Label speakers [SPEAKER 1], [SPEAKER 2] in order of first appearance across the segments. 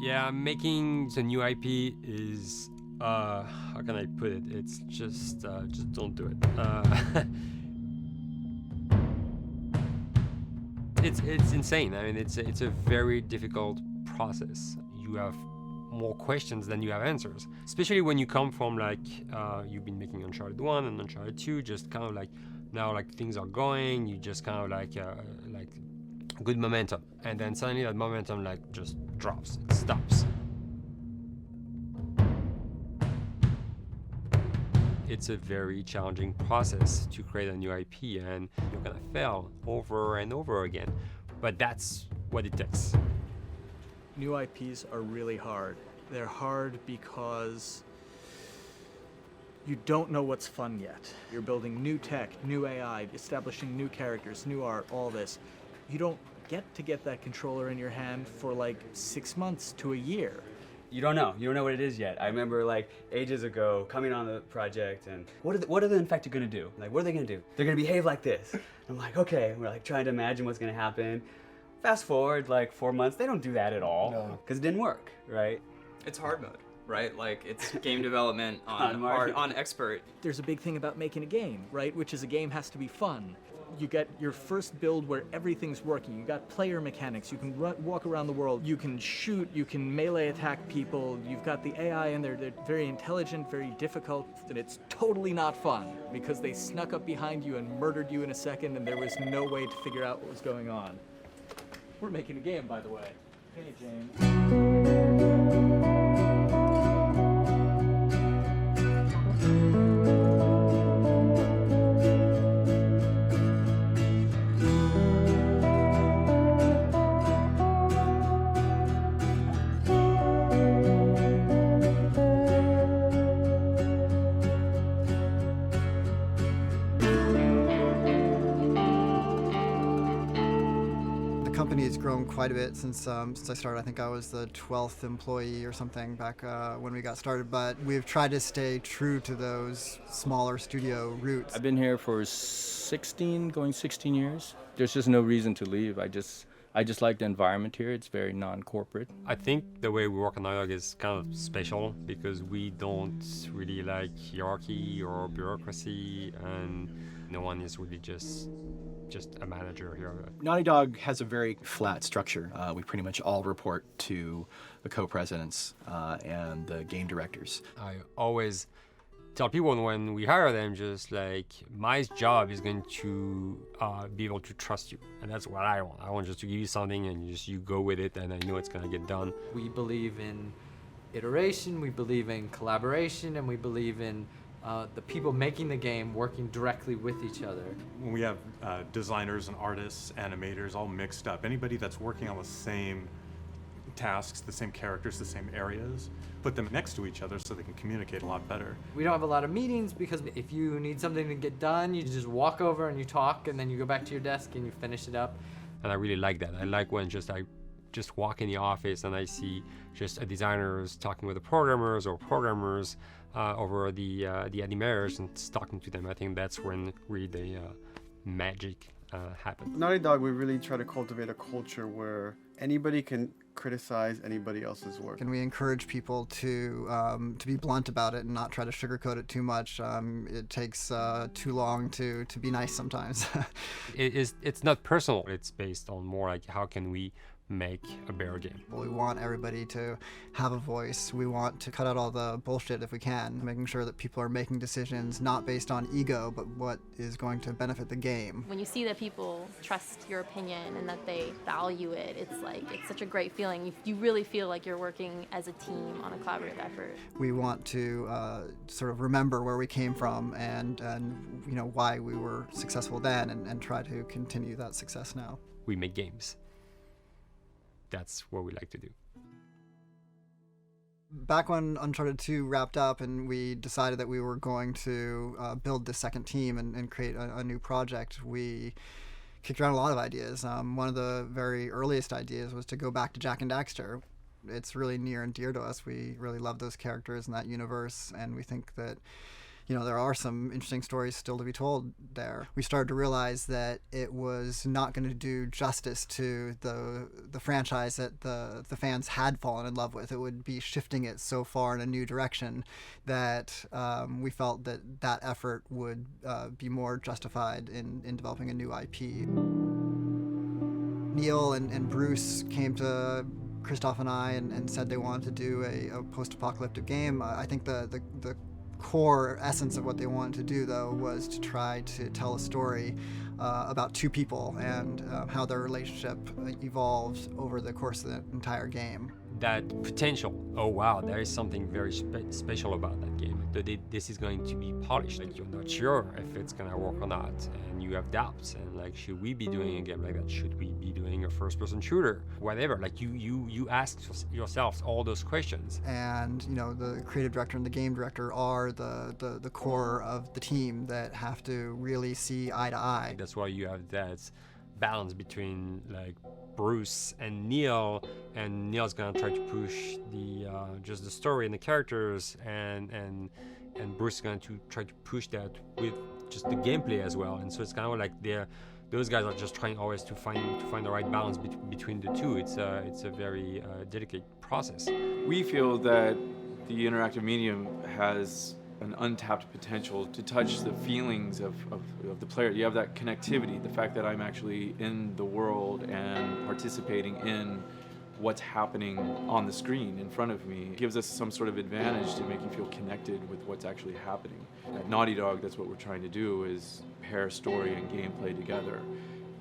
[SPEAKER 1] Yeah, making the new IP is how can I put it? It's just don't do it. It's insane. I mean, it's a very difficult process. You have more questions than you have answers, especially when you come from like you've been making Uncharted 1 and Uncharted 2, just kind of like now like things are going, you just kind of like good momentum, and then suddenly that momentum like just drops, it stops. It's a very challenging process to create a new IP, and you're gonna fail over and over again, but that's what it takes.
[SPEAKER 2] New IPs are really hard. They're hard because you don't know what's fun yet. You're building new tech, new AI, establishing new characters, new art, all this. You don't get that controller in your hand for like 6 months to a year.
[SPEAKER 3] You don't know what it is yet. I remember like ages ago coming on the project and what are the infected gonna do? Like, what are they gonna do? They're gonna behave like this. I'm like, okay, we're like trying to imagine what's gonna happen. Fast forward like 4 months, they don't do that at all because it didn't work, right?
[SPEAKER 4] It's hard mode, right? Like it's game development on expert.
[SPEAKER 2] There's a big thing about making a game, right? Which is a game has to be fun. You get your first build where everything's working. You got player mechanics. You can walk around the world. You can shoot. You can melee attack people. You've got the AI in there. They're very intelligent, very difficult, and it's totally not fun because they snuck up behind you and murdered you in a second, and there was no way to figure out what was going on. We're making a game, by the way. Hey, James.
[SPEAKER 5] The company has grown quite a bit since I started. I think I was the 12th employee or something back when we got started, but we've tried to stay true to those smaller studio roots.
[SPEAKER 6] I've been here for 16 years. There's just no reason to leave. I just like the environment here. It's very non-corporate.
[SPEAKER 1] I think the way we work on Naughty Dog is kind of special because we don't really like hierarchy or bureaucracy, and no one is really just a manager here.
[SPEAKER 7] Naughty Dog has a very flat structure. We pretty much all report to the co-presidents and the game directors.
[SPEAKER 1] I always tell people when we hire them, just like, my job is going to be able to trust you, and that's what I want. I want just to give you something and you go with it, and I know it's gonna get done.
[SPEAKER 8] We believe in iteration, we believe in collaboration, and we believe in the people making the game working directly with each other.
[SPEAKER 9] When we have designers and artists, animators all mixed up, anybody that's working on the same tasks, the same characters, the same areas, put them next to each other so they can communicate a lot better.
[SPEAKER 8] We don't have a lot of meetings because if you need something to get done, you just walk over and you talk, and then you go back to your desk and you finish it up.
[SPEAKER 1] And I really like that. I like when I just walk in the office and I see just designers talking with the programmers or programmers over the animators and talking to them. I think that's when really the magic happens.
[SPEAKER 10] Naughty Dog, we really try to cultivate a culture where anybody can criticize anybody else's work.
[SPEAKER 5] And we encourage people to be blunt about it and not try to sugarcoat it too much. It takes too long to be nice sometimes.
[SPEAKER 1] It's not personal. It's based on more like how can we make a better game.
[SPEAKER 5] We want everybody to have a voice. We want to cut out all the bullshit if we can, making sure that people are making decisions not based on ego, but what is going to benefit the game.
[SPEAKER 11] When you see that people trust your opinion and that they value it, it's such a great feeling. You really feel like you're working as a team on a collaborative effort.
[SPEAKER 5] We want to sort of remember where we came from and you know why we were successful then, and try to continue that success now.
[SPEAKER 1] We make games. That's what we like to do.
[SPEAKER 5] Back when Uncharted 2 wrapped up and we decided that we were going to build the second team and create a new project, we kicked around a lot of ideas. One of the very earliest ideas was to go back to Jak and Daxter. It's really near and dear to us. We really love those characters in that universe, and we think that there are some interesting stories still to be told there. We started to realize that it was not going to do justice to the franchise that the fans had fallen in love with. It would be shifting it so far in a new direction that we felt that effort would be more justified in developing a new IP. Neil and Bruce came to Christoph and I and said they wanted to do a post-apocalyptic game. I think the core essence of what they wanted to do, though, was to try to tell a story about two people and how their relationship evolves over the course of the entire game.
[SPEAKER 1] That potential, oh wow, there is something very special about that game. This is going to be polished. Like, you're not sure if it's gonna work or not, and you have doubts. And like, should we be doing a game like that? Should we be doing a first-person shooter? Whatever. Like, you ask yourselves all those questions.
[SPEAKER 5] And the creative director and the game director are the core of the team that have to really see eye to eye.
[SPEAKER 1] That's why you have that balance between like Bruce and Neil's gonna try to push the just the story and the characters, and Bruce is going to try to push that with just the gameplay as well. And so it's kind of like those guys are just trying always to find the right balance between the two. It's a very delicate process.
[SPEAKER 12] We feel that the interactive medium has an untapped potential to touch the feelings of the player. You have that connectivity, the fact that I'm actually in the world and participating in what's happening on the screen in front of me. It gives us some sort of advantage to make you feel connected with what's actually happening. At Naughty Dog, that's what we're trying to do, is pair story and gameplay together.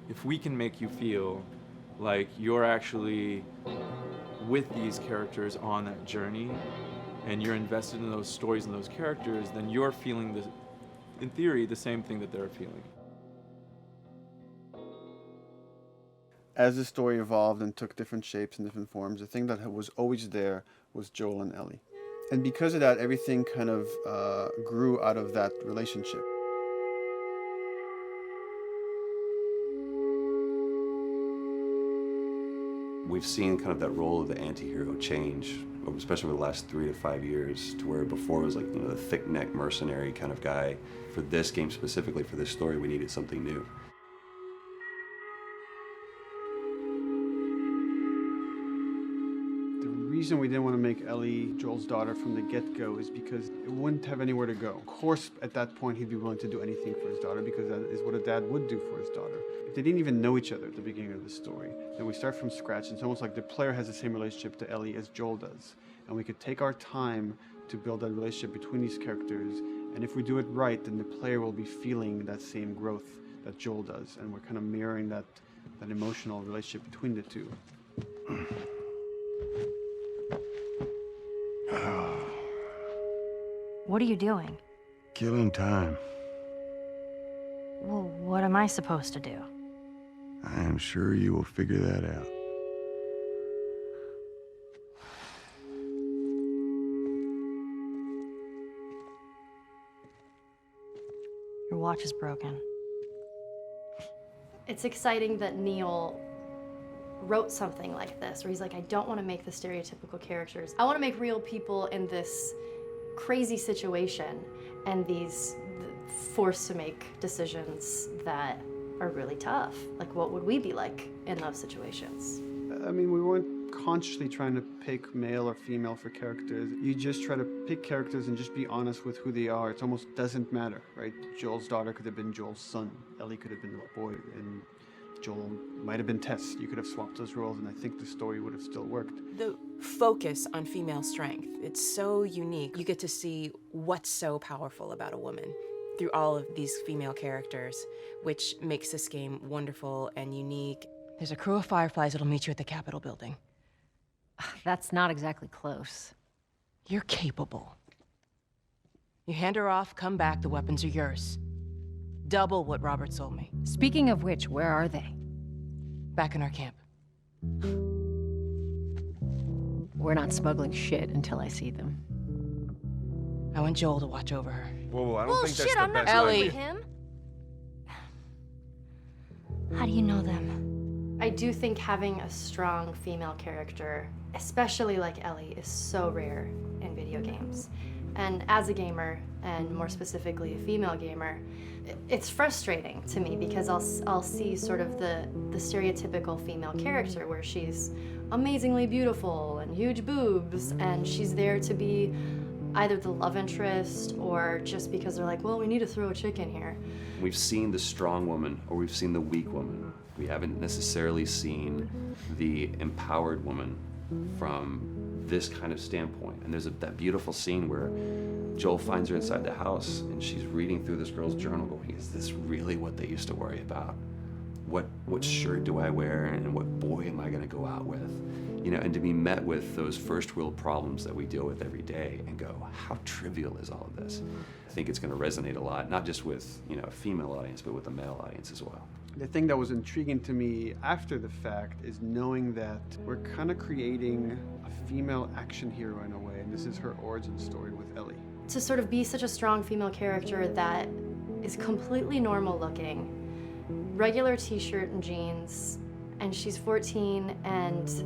[SPEAKER 12] If we can make you feel like you're actually with these characters on that journey, and you're invested in those stories and those characters, then you're feeling, in theory, the same thing that they're feeling.
[SPEAKER 10] As the story evolved and took different shapes and different forms, the thing that was always there was Joel and Ellie. And because of that, everything kind of grew out of that relationship.
[SPEAKER 13] We've seen kind of that role of the anti-hero change, especially over the last 3 to 5 years, to where before it was like, the thick-neck mercenary kind of guy. For this game specifically, for this story, we needed something new.
[SPEAKER 10] The reason we didn't want to make Ellie Joel's daughter from the get-go is because it wouldn't have anywhere to go. Of course, at that point, he'd be willing to do anything for his daughter, because that is what a dad would do for his daughter. If they didn't even know each other at the beginning of the story, then we start from scratch. It's almost like the player has the same relationship to Ellie as Joel does. And we could take our time to build that relationship between these characters. And if we do it right, then the player will be feeling that same growth that Joel does. And we're kind of mirroring that emotional relationship between the two.
[SPEAKER 14] What are you doing?
[SPEAKER 15] Killing time.
[SPEAKER 14] Well, what am I supposed to do?
[SPEAKER 15] I am sure you will figure that out.
[SPEAKER 14] Your watch is broken.
[SPEAKER 11] It's exciting that Neil wrote something like this, where he's like, I don't want to make the stereotypical characters. I want to make real people in this crazy situation and these forced to make decisions that are really tough. Like, what would we be like in those situations?
[SPEAKER 10] I mean, we weren't consciously trying to pick male or female for characters. You just try to pick characters and just be honest with who they are. It almost doesn't matter, right? Joel's daughter could have been Joel's son. Ellie could have been a boy, and Joel might have been Tess. You could have swapped those roles, and I think the story would have still worked.
[SPEAKER 16] The focus on female strength, it's so unique. You get to see what's so powerful about a woman through all of these female characters, which makes this game wonderful and unique. There's a crew of Fireflies that'll meet you at the Capitol building.
[SPEAKER 14] That's not exactly close.
[SPEAKER 16] You're capable. You hand her off, come back, the weapons are yours. Double what Robert sold me.
[SPEAKER 14] Speaking of which, where are they?
[SPEAKER 16] Back in our camp.
[SPEAKER 14] We're not smuggling shit until I see them.
[SPEAKER 16] I want Joel to watch over her.
[SPEAKER 15] Whoa, I don't think that's the
[SPEAKER 11] I'm not
[SPEAKER 15] best
[SPEAKER 16] Ellie.
[SPEAKER 15] idea.
[SPEAKER 11] him.
[SPEAKER 14] How do you know them?
[SPEAKER 11] I do think having a strong female character, especially like Ellie, is so rare in video games. And as a gamer, and more specifically a female gamer, it's frustrating to me because I'll see sort of the stereotypical female character where she's amazingly beautiful and huge boobs, and she's there to be either the love interest or just because they're like, well, we need to throw a chick in here.
[SPEAKER 13] We've seen the strong woman or we've seen the weak woman. We haven't necessarily seen the empowered woman from this kind of standpoint. And there's that beautiful scene where Joel finds her inside the house and she's reading through this girl's journal going, is this really what they used to worry about? What shirt do I wear and what boy am I gonna go out with? You know, and to be met with those first world problems that we deal with every day and go, how trivial is all of this? I think it's gonna resonate a lot, not just with, you know, a female audience, but with a male audience as well.
[SPEAKER 10] The thing that was intriguing to me after the fact is knowing that we're kind of creating a female action hero in a way, and this is her origin story with Ellie.
[SPEAKER 11] To sort of be such a strong female character that is completely normal looking, regular t-shirt and jeans, and she's 14 and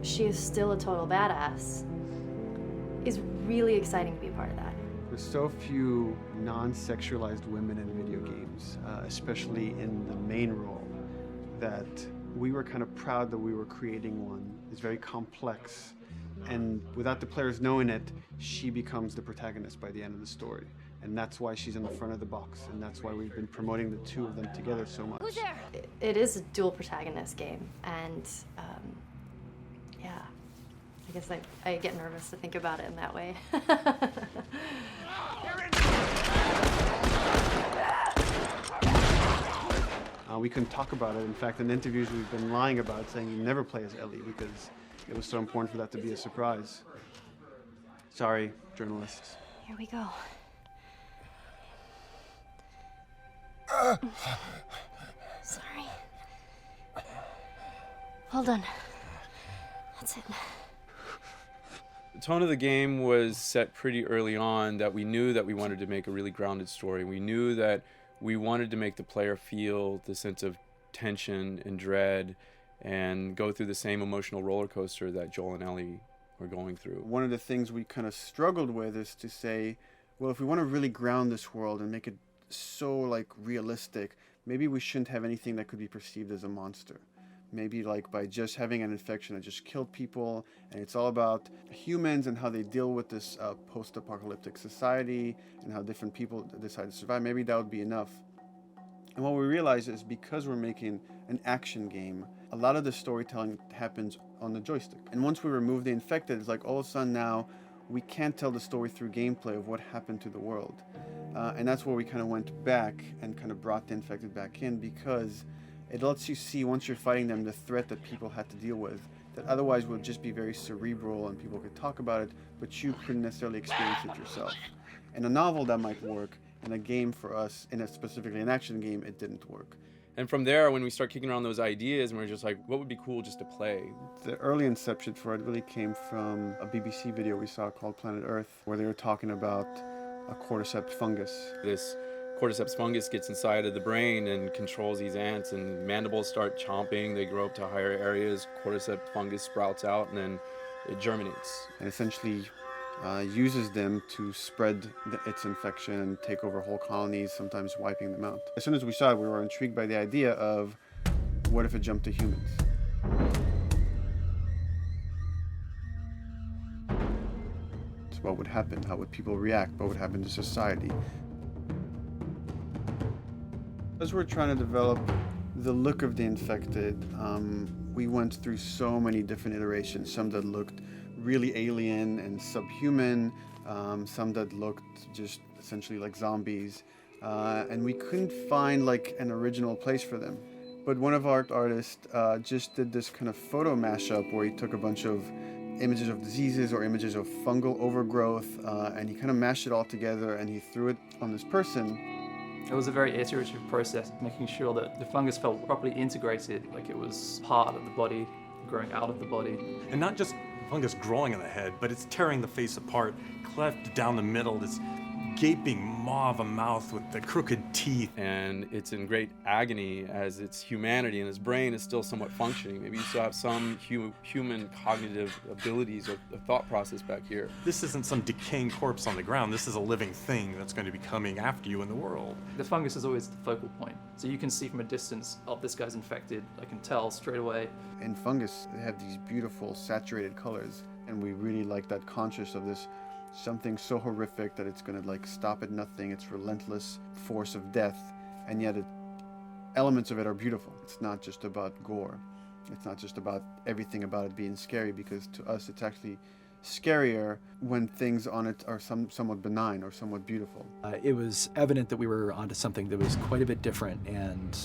[SPEAKER 11] she is still a total badass, is really exciting to be a part of that.
[SPEAKER 10] There's so few non-sexualized women in video games, especially in the main role, that we were kind of proud that we were creating one. It's very complex, and without the players knowing it, she becomes the protagonist by the end of the story. And that's why she's in the front of the box, and that's why we've been promoting the two of them together so much.
[SPEAKER 11] Who's there? It is a dual protagonist game, and yeah, I guess I get nervous to think about it in that way.
[SPEAKER 10] We couldn't talk about it. In fact, in interviews we've been lying about it, saying you never play as Ellie because it was so important for that to be a surprise. Sorry, journalists.
[SPEAKER 11] Here we go. Sorry. Hold on. That's it.
[SPEAKER 12] The tone of the game was set pretty early on that we knew that we wanted to make a really grounded story. We knew that we wanted to make the player feel the sense of tension and dread and go through the same emotional roller coaster that Joel and Ellie were going through.
[SPEAKER 10] One of the things we kind of struggled with is to say, well, if we want to really ground this world and make it so like realistic, maybe we shouldn't have anything that could be perceived as a monster. Maybe like by just having an infection that just killed people, and it's all about humans and how they deal with this post-apocalyptic society and how different people decide to survive. Maybe that would be enough. And what we realized is because we're making an action game, a lot of the storytelling happens on the joystick. And once we remove the infected, it's like all of a sudden now we can't tell the story through gameplay of what happened to the world. And that's where we kind of went back and kind of brought the infected back in, because it lets you see, once you're fighting them, the threat that people had to deal with, that otherwise would just be very cerebral and people could talk about it, but you couldn't necessarily experience it yourself. In a novel, that might work. In a game for us, specifically an action game, it didn't work.
[SPEAKER 12] And from there, when we start kicking around those ideas, and we're just like, what would be cool just to play?
[SPEAKER 10] The early inception for it really came from a BBC video we saw called Planet Earth, where they were talking about a cordyceps fungus.
[SPEAKER 12] This cordyceps fungus gets inside of the brain and controls these ants, and mandibles start chomping, they grow up to higher areas, cordyceps fungus sprouts out, and then it germinates.
[SPEAKER 10] And essentially uses them to spread its infection and take over whole colonies, sometimes wiping them out. As soon as we saw it, we were intrigued by the idea of, what if it jumped to humans? So what would happen? How would people react? What would happen to society? As we're trying to develop the look of the infected, we went through so many different iterations, some that looked really alien and subhuman, some that looked just essentially like zombies, and we couldn't find like an original place for them. But one of our artists just did this kind of photo mashup where he took a bunch of images of diseases or images of fungal overgrowth, and he kind of mashed it all together and he threw it on this person.
[SPEAKER 17] It was a very iterative process, making sure that the fungus felt properly integrated, like it was part of the body, growing out of the body.
[SPEAKER 9] And not just fungus growing on the head, but it's tearing the face apart, cleft down the middle, it's gaping maw of a mouth with the crooked teeth.
[SPEAKER 12] And it's in great agony as its humanity and its brain is still somewhat functioning. Maybe you still have some human cognitive abilities of thought process back here.
[SPEAKER 9] This isn't some decaying corpse on the ground. This is a living thing that's going to be coming after you in the world.
[SPEAKER 17] The fungus is always the focal point. So you can see from a distance, oh, this guy's infected. I can tell straight away.
[SPEAKER 10] In fungus, they have these beautiful saturated colors, and we really like that conscious of this something so horrific that it's going to like stop at nothing. It's relentless force of death, and yet elements of it are beautiful. It's not just about gore. It's not just about everything about it being scary, because to us it's actually scarier when things on it are somewhat benign or somewhat beautiful.
[SPEAKER 7] It was evident that we were onto something that was quite a bit different and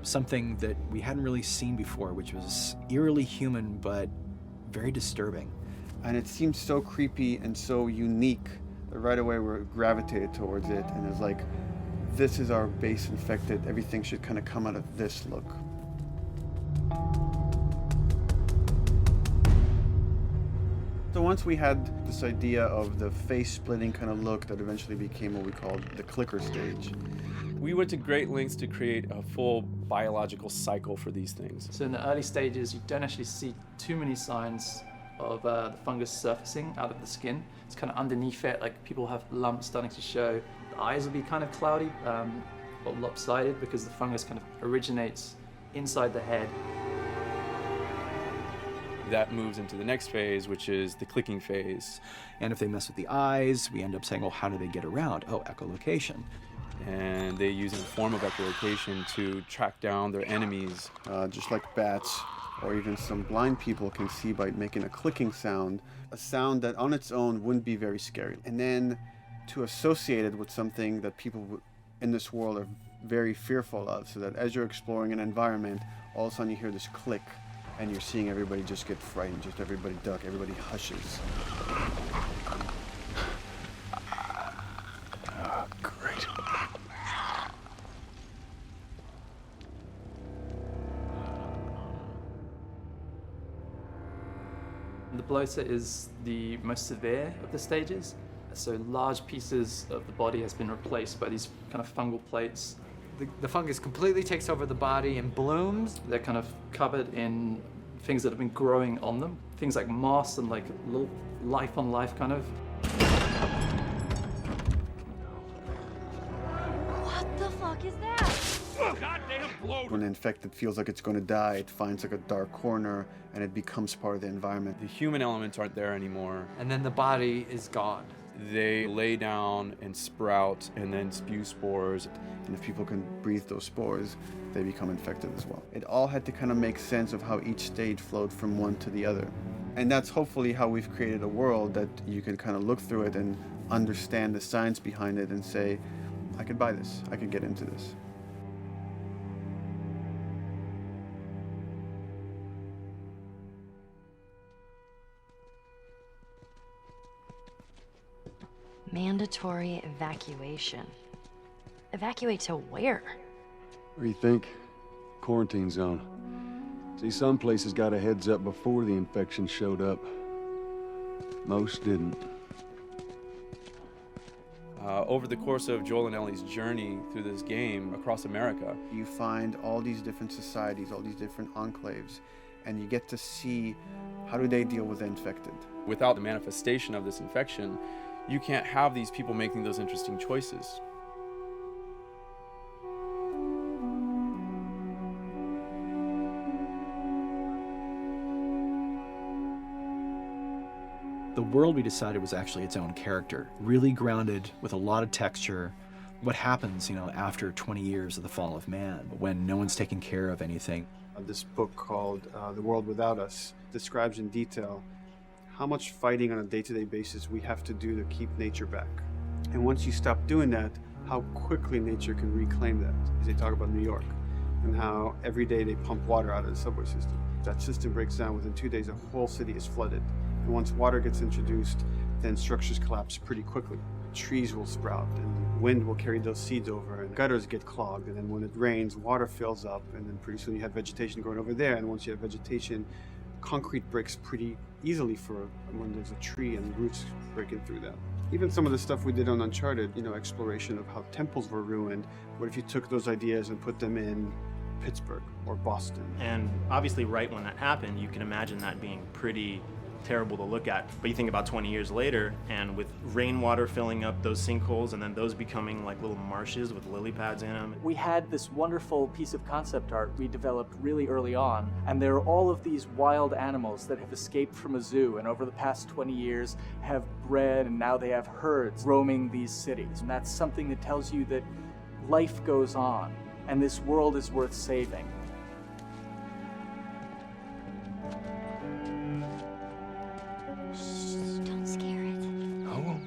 [SPEAKER 7] something that we hadn't really seen before, which was eerily human but very disturbing.
[SPEAKER 10] And it seemed so creepy and so unique that right away we gravitated towards it, and it's like, this is our base infected. Everything should kind of come out of this look. So once we had this idea of the face-splitting kind of look that eventually became what we called the clicker stage.
[SPEAKER 12] We went to great lengths to create a full biological cycle for these things.
[SPEAKER 17] So in the early stages, you don't actually see too many signs of the fungus surfacing out of the skin. It's kind of underneath it, like people have lumps starting to show. The eyes will be kind of cloudy or lopsided because the fungus kind of originates inside the head.
[SPEAKER 12] That moves into the next phase, which is the clicking phase.
[SPEAKER 7] And if they mess with the eyes, we end up saying, well, how do they get around? Oh, echolocation.
[SPEAKER 12] And they use a form of echolocation to track down their enemies.
[SPEAKER 10] Just like bats, or even some blind people can see by making a clicking sound, a sound that on its own wouldn't be very scary. And then to associate it with something that people in this world are very fearful of, so that as you're exploring an environment, all of a sudden you hear this click, and you're seeing everybody just get frightened, just everybody duck, everybody hushes.
[SPEAKER 15] Oh, great.
[SPEAKER 17] The bloater is the most severe of the stages. So large pieces of the body has been replaced by these kind of fungal plates.
[SPEAKER 8] The fungus completely takes over the body and blooms.
[SPEAKER 17] They're kind of covered in things that have been growing on them. Things like moss and like little life on life kind of.
[SPEAKER 11] What the fuck is that?
[SPEAKER 10] When the infected feels like it's going to die, it finds like a dark corner and it becomes part of the environment.
[SPEAKER 12] The human elements aren't there anymore.
[SPEAKER 8] And then the body is gone.
[SPEAKER 12] They lay down and sprout and then spew spores.
[SPEAKER 10] And if people can breathe those spores, they become infected as well. It all had to kind of make sense of how each stage flowed from one to the other. And that's hopefully how we've created a world that you can kind of look through it and understand the science behind it and say, I could buy this, I could get into this.
[SPEAKER 11] Mandatory evacuation. Evacuate to where?
[SPEAKER 15] What do you think? Quarantine zone. See, some places got a heads up before the infection showed up. Most didn't.
[SPEAKER 12] Over the course of Joel and Ellie's journey through this game across America,
[SPEAKER 10] you find all these different societies, all these different enclaves, and you get to see how do they deal with the infected.
[SPEAKER 12] Without the manifestation of this infection, you can't have these people making those interesting choices.
[SPEAKER 7] The world we decided was actually its own character, really grounded with a lot of texture. What happens, after 20 years of the fall of man, when no one's taking care of anything?
[SPEAKER 10] This book called The World Without Us describes in detail how much fighting on a day-to-day basis we have to do to keep nature back. And once you stop doing that, how quickly nature can reclaim that. As they talk about New York, and how every day they pump water out of the subway system. That system breaks down. Within 2 days, the whole city is flooded. And once water gets introduced, then structures collapse pretty quickly. Trees will sprout, and wind will carry those seeds over, and gutters get clogged, and then when it rains, water fills up, and then pretty soon you have vegetation growing over there, and once you have vegetation, concrete breaks pretty easily for when there's a tree and roots breaking through that. Even some of the stuff we did on Uncharted, you know, exploration of how temples were ruined. What if you took those ideas and put them in Pittsburgh or Boston?
[SPEAKER 18] And obviously right when that happened, you can imagine that being pretty terrible to look at. But you think about 20 years later, and with rainwater filling up those sinkholes and then those becoming like little marshes with lily pads in them.
[SPEAKER 2] We had this wonderful piece of concept art we developed really early on, and there are all of these wild animals that have escaped from a zoo and over the past 20 years have bred, and now they have herds roaming these cities. And that's something that tells you that life goes on and this world is worth saving.
[SPEAKER 11] Don't scare it.
[SPEAKER 15] I won't.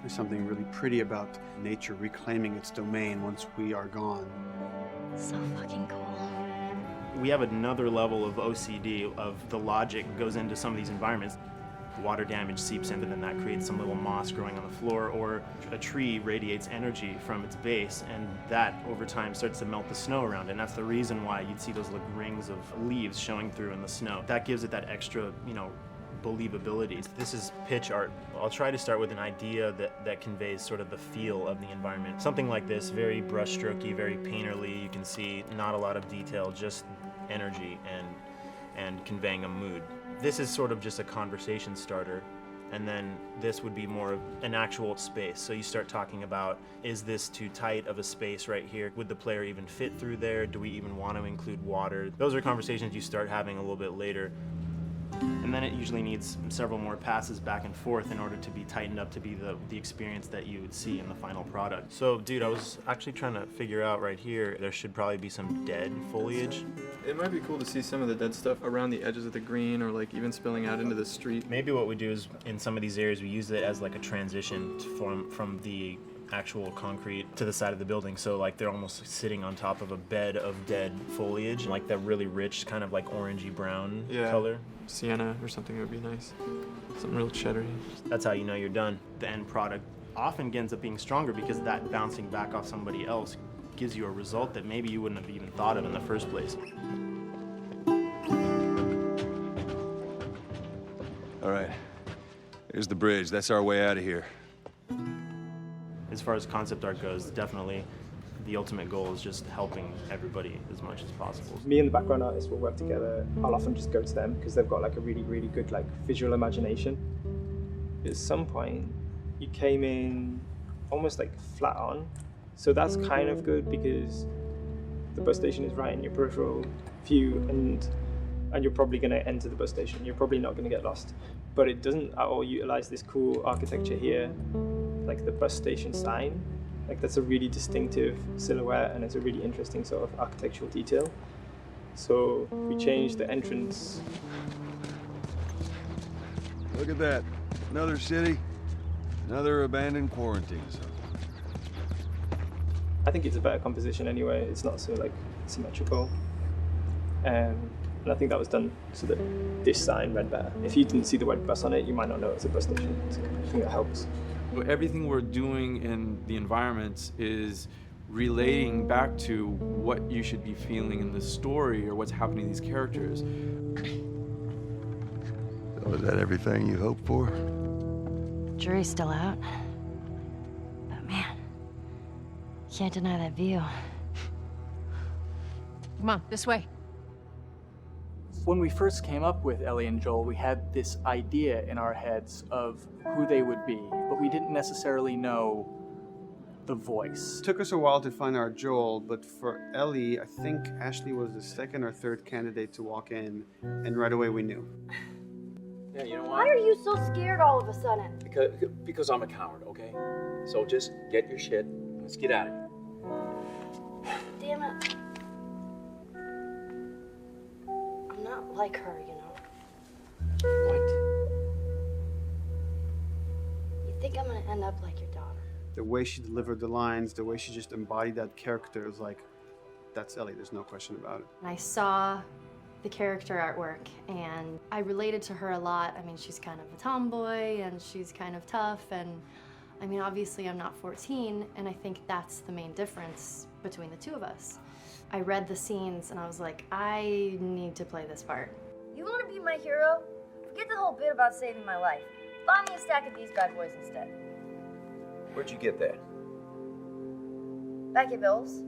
[SPEAKER 10] There's something really pretty about nature reclaiming its domain once we are gone.
[SPEAKER 11] So fucking cool.
[SPEAKER 18] We have another level of OCD of the logic goes into some of these environments. Water damage seeps in, and then that creates some little moss growing on the floor, or a tree radiates energy from its base, and that over time starts to melt the snow around it. And that's the reason why you'd see those like rings of leaves showing through in the snow. That gives it that extra, you know, believability. This is pitch art. I'll try to start with an idea that conveys sort of the feel of the environment. Something like this, very brushstrokey, very painterly. You can see not a lot of detail, just energy and conveying a mood. This is sort of just a conversation starter, and then this would be more of an actual space. So you start talking about, is this too tight of a space right here? Would the player even fit through there? Do we even want to include water? Those are conversations you start having a little bit later. And then it usually needs several more passes back and forth in order to be tightened up to be the experience that you would see in the final product. So, dude, I was actually trying to figure out right here, there should probably be some dead foliage.
[SPEAKER 19] It might be cool to see some of the dead stuff around the edges of the green, or like even spilling out into the street.
[SPEAKER 18] Maybe what we do is, in some of these areas, we use it as like a transition from the actual concrete to the side of the building. So like they're almost sitting on top of a bed of dead foliage, like that really rich kind of like orangey brown color.
[SPEAKER 19] Sienna or something would be nice. Something real cheddary.
[SPEAKER 18] That's how you know you're done. The end product often ends up being stronger because that bouncing back off somebody else gives you a result that maybe you wouldn't have even thought of in the first place.
[SPEAKER 15] All right, here's the bridge. That's our way out of here.
[SPEAKER 18] As far as concept art goes, definitely the ultimate goal is just helping everybody as much as possible.
[SPEAKER 20] Me and the background artist will work together. I'll often just go to them because they've got like a really, really good like visual imagination. At some point, you came in almost like flat on. So that's kind of good because the bus station is right in your peripheral view, and you're probably going to enter the bus station. You're probably not going to get lost. But it doesn't at all utilize this cool architecture here, like the bus station sign. Like that's a really distinctive silhouette, and it's a really interesting sort of architectural detail. So we changed the entrance.
[SPEAKER 15] Look at that. Another city, another abandoned quarantine zone.
[SPEAKER 20] I think it's a better composition anyway. It's not so like symmetrical. And I think that was done so that this sign read better. If you didn't see the word bus on it, you might not know it's a bus station. So I think that helps.
[SPEAKER 12] Everything we're doing in the environments is relating back to what you should be feeling in the story or what's happening to these characters.
[SPEAKER 15] So is that everything you hoped for?
[SPEAKER 11] Jury's still out. But man, can't deny that view.
[SPEAKER 14] Come on, this way.
[SPEAKER 2] When we first came up with Ellie and Joel, we had this idea in our heads of who they would be, but we didn't necessarily know the voice.
[SPEAKER 10] It took us a while to find our Joel, but for Ellie, I think Ashley was the second or third candidate to walk in, and right away we knew.
[SPEAKER 21] Yeah, you know
[SPEAKER 11] Why
[SPEAKER 21] what?
[SPEAKER 11] are you so scared all of a sudden?
[SPEAKER 21] Because I'm a coward, okay? So just get your shit and let's get out of here.
[SPEAKER 11] Damn it. I'm not like her, you know.
[SPEAKER 21] What?
[SPEAKER 11] You think I'm gonna end up like your daughter?
[SPEAKER 10] The way she delivered the lines, the way she just embodied that character, was like, that's Ellie, there's no question about it.
[SPEAKER 11] I saw the character artwork and I related to her a lot. I mean, she's kind of a tomboy and she's kind of tough, and I mean, obviously I'm not 14, and I think that's the main difference between the two of us. I read the scenes and I was like, I need to play this part.
[SPEAKER 22] You want to be my hero?
[SPEAKER 3] Forget the whole bit about saving my life. Buy me a stack of these bad boys instead.
[SPEAKER 21] Where'd you get that?
[SPEAKER 3] Back at Bill's.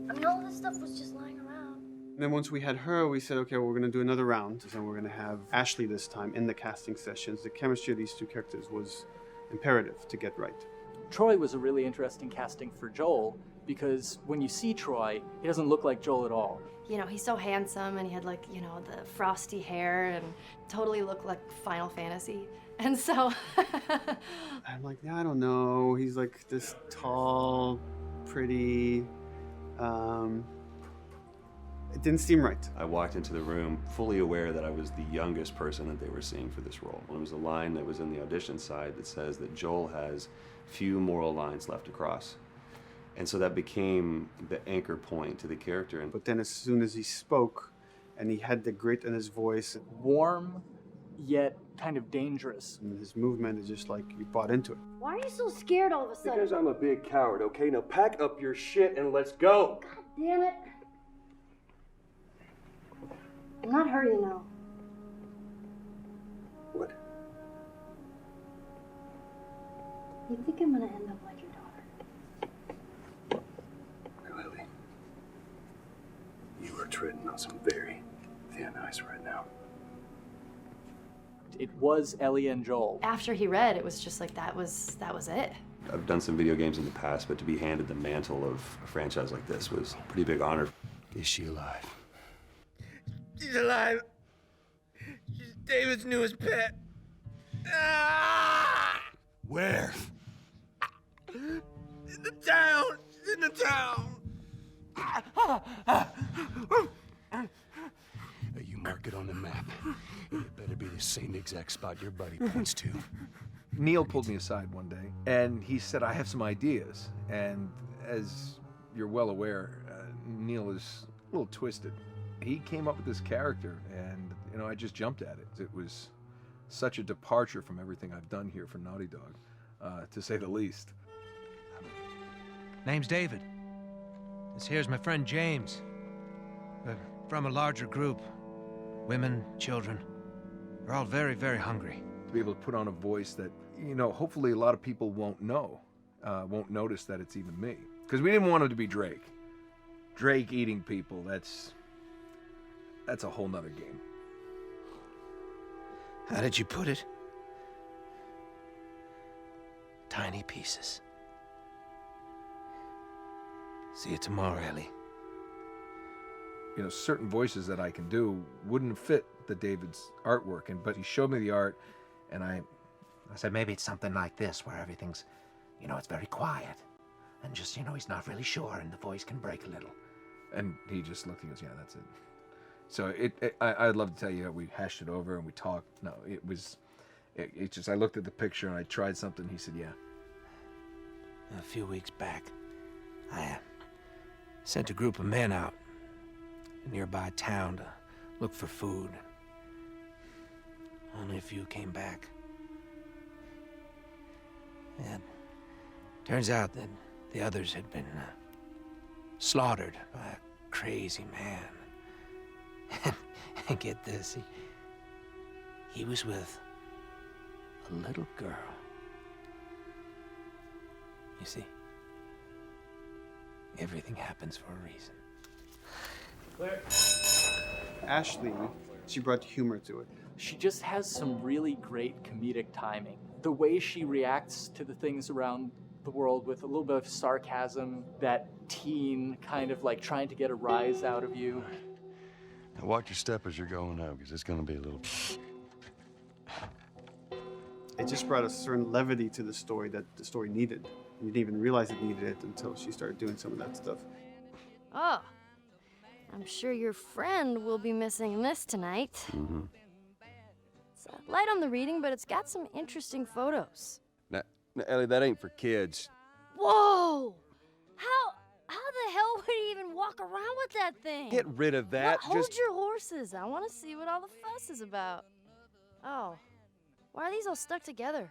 [SPEAKER 3] I mean, all this stuff was just lying around.
[SPEAKER 10] And then once we had her, we said, okay, well, we're going to do another round. And we're going to have Ashley this time in the casting sessions. The chemistry of these two characters was imperative to get right.
[SPEAKER 2] Troy was a really interesting casting for Joel because when you see Troy, he doesn't look like Joel at all.
[SPEAKER 11] You know, he's so handsome and he had like, you know, the frosty hair and totally looked like Final Fantasy. And so
[SPEAKER 10] I'm like, yeah, I don't know. He's like this tall, pretty. It didn't seem right.
[SPEAKER 13] I walked into the room fully aware that I was the youngest person that they were seeing for this role. There was a line that was in the audition side that says that Joel has few moral lines left to cross. And so that became the anchor point to the character.
[SPEAKER 10] But then as soon as he spoke and he had the grit in his voice,
[SPEAKER 2] warm, yet kind of dangerous.
[SPEAKER 10] And his movement is just like you bought into it.
[SPEAKER 3] Why are you so scared all of a sudden?
[SPEAKER 15] Because I'm a big coward, okay? Now pack up your shit and let's go.
[SPEAKER 3] God damn it. I'm not her, you know.
[SPEAKER 15] What?
[SPEAKER 3] You think I'm gonna end up like your daughter?
[SPEAKER 15] Lily, you are treading on some very thin ice right now.
[SPEAKER 2] It was Ellie and Joel.
[SPEAKER 11] after he read, it was just like that was it.
[SPEAKER 13] I've done some video games in the past, but to be handed the mantle of a franchise like this was a pretty big honor.
[SPEAKER 15] Is she alive?
[SPEAKER 22] She's alive. She's David's newest pet. Ah!
[SPEAKER 15] Where?
[SPEAKER 22] In the town. She's in the town.
[SPEAKER 15] You mark it on the map. It better be the same exact spot your buddy points to.
[SPEAKER 23] Neil pulled me aside one day, and he said, I have some ideas. And as you're well aware, Neil is a little twisted. He came up with this character, and, you know, I just jumped at it. It was such a departure from everything I've done here for Naughty Dog, to say the least.
[SPEAKER 24] Name's David. This here's my friend James. We're from a larger group. Women, children. We're all very, very hungry.
[SPEAKER 23] To be able to put on a voice that, you know, hopefully a lot of people won't know, won't notice that it's even me. Because we didn't want it to be Drake. Drake eating people, that's a whole nother game.
[SPEAKER 24] How did you put it? Tiny pieces. See you tomorrow, Ellie.
[SPEAKER 23] You know, certain voices that I can do wouldn't fit the David's artwork, but he showed me the art, and I
[SPEAKER 24] said maybe it's something like this, where everything's, you know, it's very quiet. And just, you know, he's not really sure, and the voice can break a little.
[SPEAKER 23] And he just looked and goes, yeah, that's it. So I'd love to tell you that we hashed it over and we talked. No, it just, I looked at the picture and I tried something. He said, yeah.
[SPEAKER 24] A few weeks back, I sent a group of men out a nearby town to look for food. Only a few came back. And turns out that the others had been slaughtered by a crazy man. And get this, he was with a little girl. You see, everything happens for a reason.
[SPEAKER 2] Claire.
[SPEAKER 10] Ashley, she brought humor to it.
[SPEAKER 2] She just has some really great comedic timing. The way she reacts to the things around the world with a little bit of sarcasm, that teen kind of like trying to get a rise out of you.
[SPEAKER 15] Now watch your step as you're going out, because it's going to be a little...
[SPEAKER 10] It just brought a certain levity to the story that the story needed. You didn't even realize it needed it until she started doing some of that stuff.
[SPEAKER 3] Oh, I'm sure your friend will be missing this tonight.
[SPEAKER 13] Mm-hmm.
[SPEAKER 3] It's light on the reading, but it's got some interesting photos.
[SPEAKER 15] Now, Ellie, that ain't for kids.
[SPEAKER 3] Whoa! How the hell would he even walk around with that thing?
[SPEAKER 15] Get rid of that.
[SPEAKER 3] Well, hold your horses. I want to see what all the fuss is about. Oh, why are these all stuck together?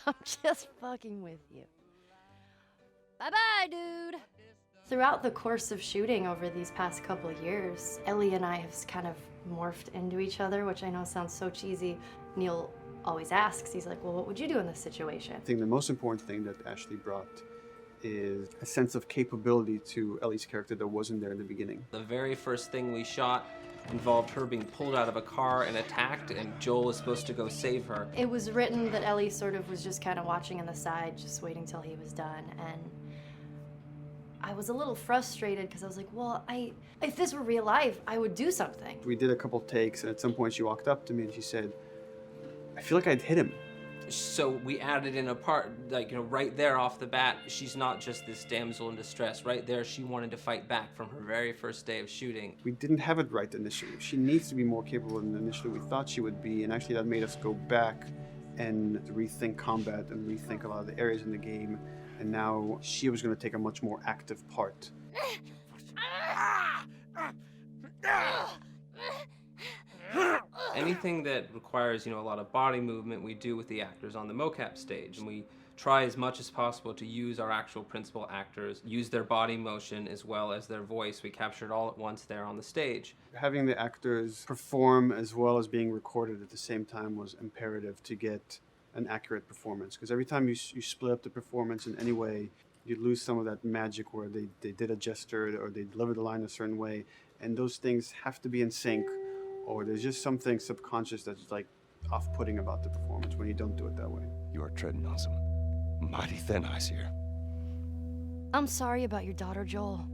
[SPEAKER 3] I'm just fucking with you. Bye-bye, dude.
[SPEAKER 11] Throughout the course of shooting over these past couple of years, Ellie and I have kind of morphed into each other, which I know sounds so cheesy. Neil always asks, he's like, well, what would you do in this situation?
[SPEAKER 10] I think the most important thing that Ashley brought is a sense of capability to Ellie's character that wasn't there in the beginning.
[SPEAKER 1] The very first thing we shot involved her being pulled out of a car and attacked, and Joel was supposed to go save her.
[SPEAKER 11] It was written that Ellie sort of was just kind of watching on the side, just waiting till he was done, and I was a little frustrated because I was like, well, if this were real life, I would do something.
[SPEAKER 10] We did a couple takes, and at some point she walked up to me and she said, I feel like I'd hit him.
[SPEAKER 1] So we added in a part, like, you know, right there off the bat, she's not just this damsel in distress. Right there, she wanted to fight back from her very first day of shooting.
[SPEAKER 10] We didn't have it right initially. She needs to be more capable than initially we thought she would be, and actually that made us go back and rethink combat and rethink a lot of the areas in the game, and now she was going to take a much more active part.
[SPEAKER 1] Anything that requires, you know, a lot of body movement, we do with the actors on the mocap stage. And we try as much as possible to use our actual principal actors, use their body motion as well as their voice. We captured all at once there on the stage.
[SPEAKER 10] Having the actors perform as well as being recorded at the same time was imperative to get an accurate performance. Because every time you split up the performance in any way, you lose some of that magic where they did a gesture or they delivered the line a certain way. And those things have to be in sync, or there's just something subconscious that's like off-putting about the performance when you don't do it that way.
[SPEAKER 4] You are treading on some mighty thin ice here.
[SPEAKER 3] I'm sorry about your daughter, Joel,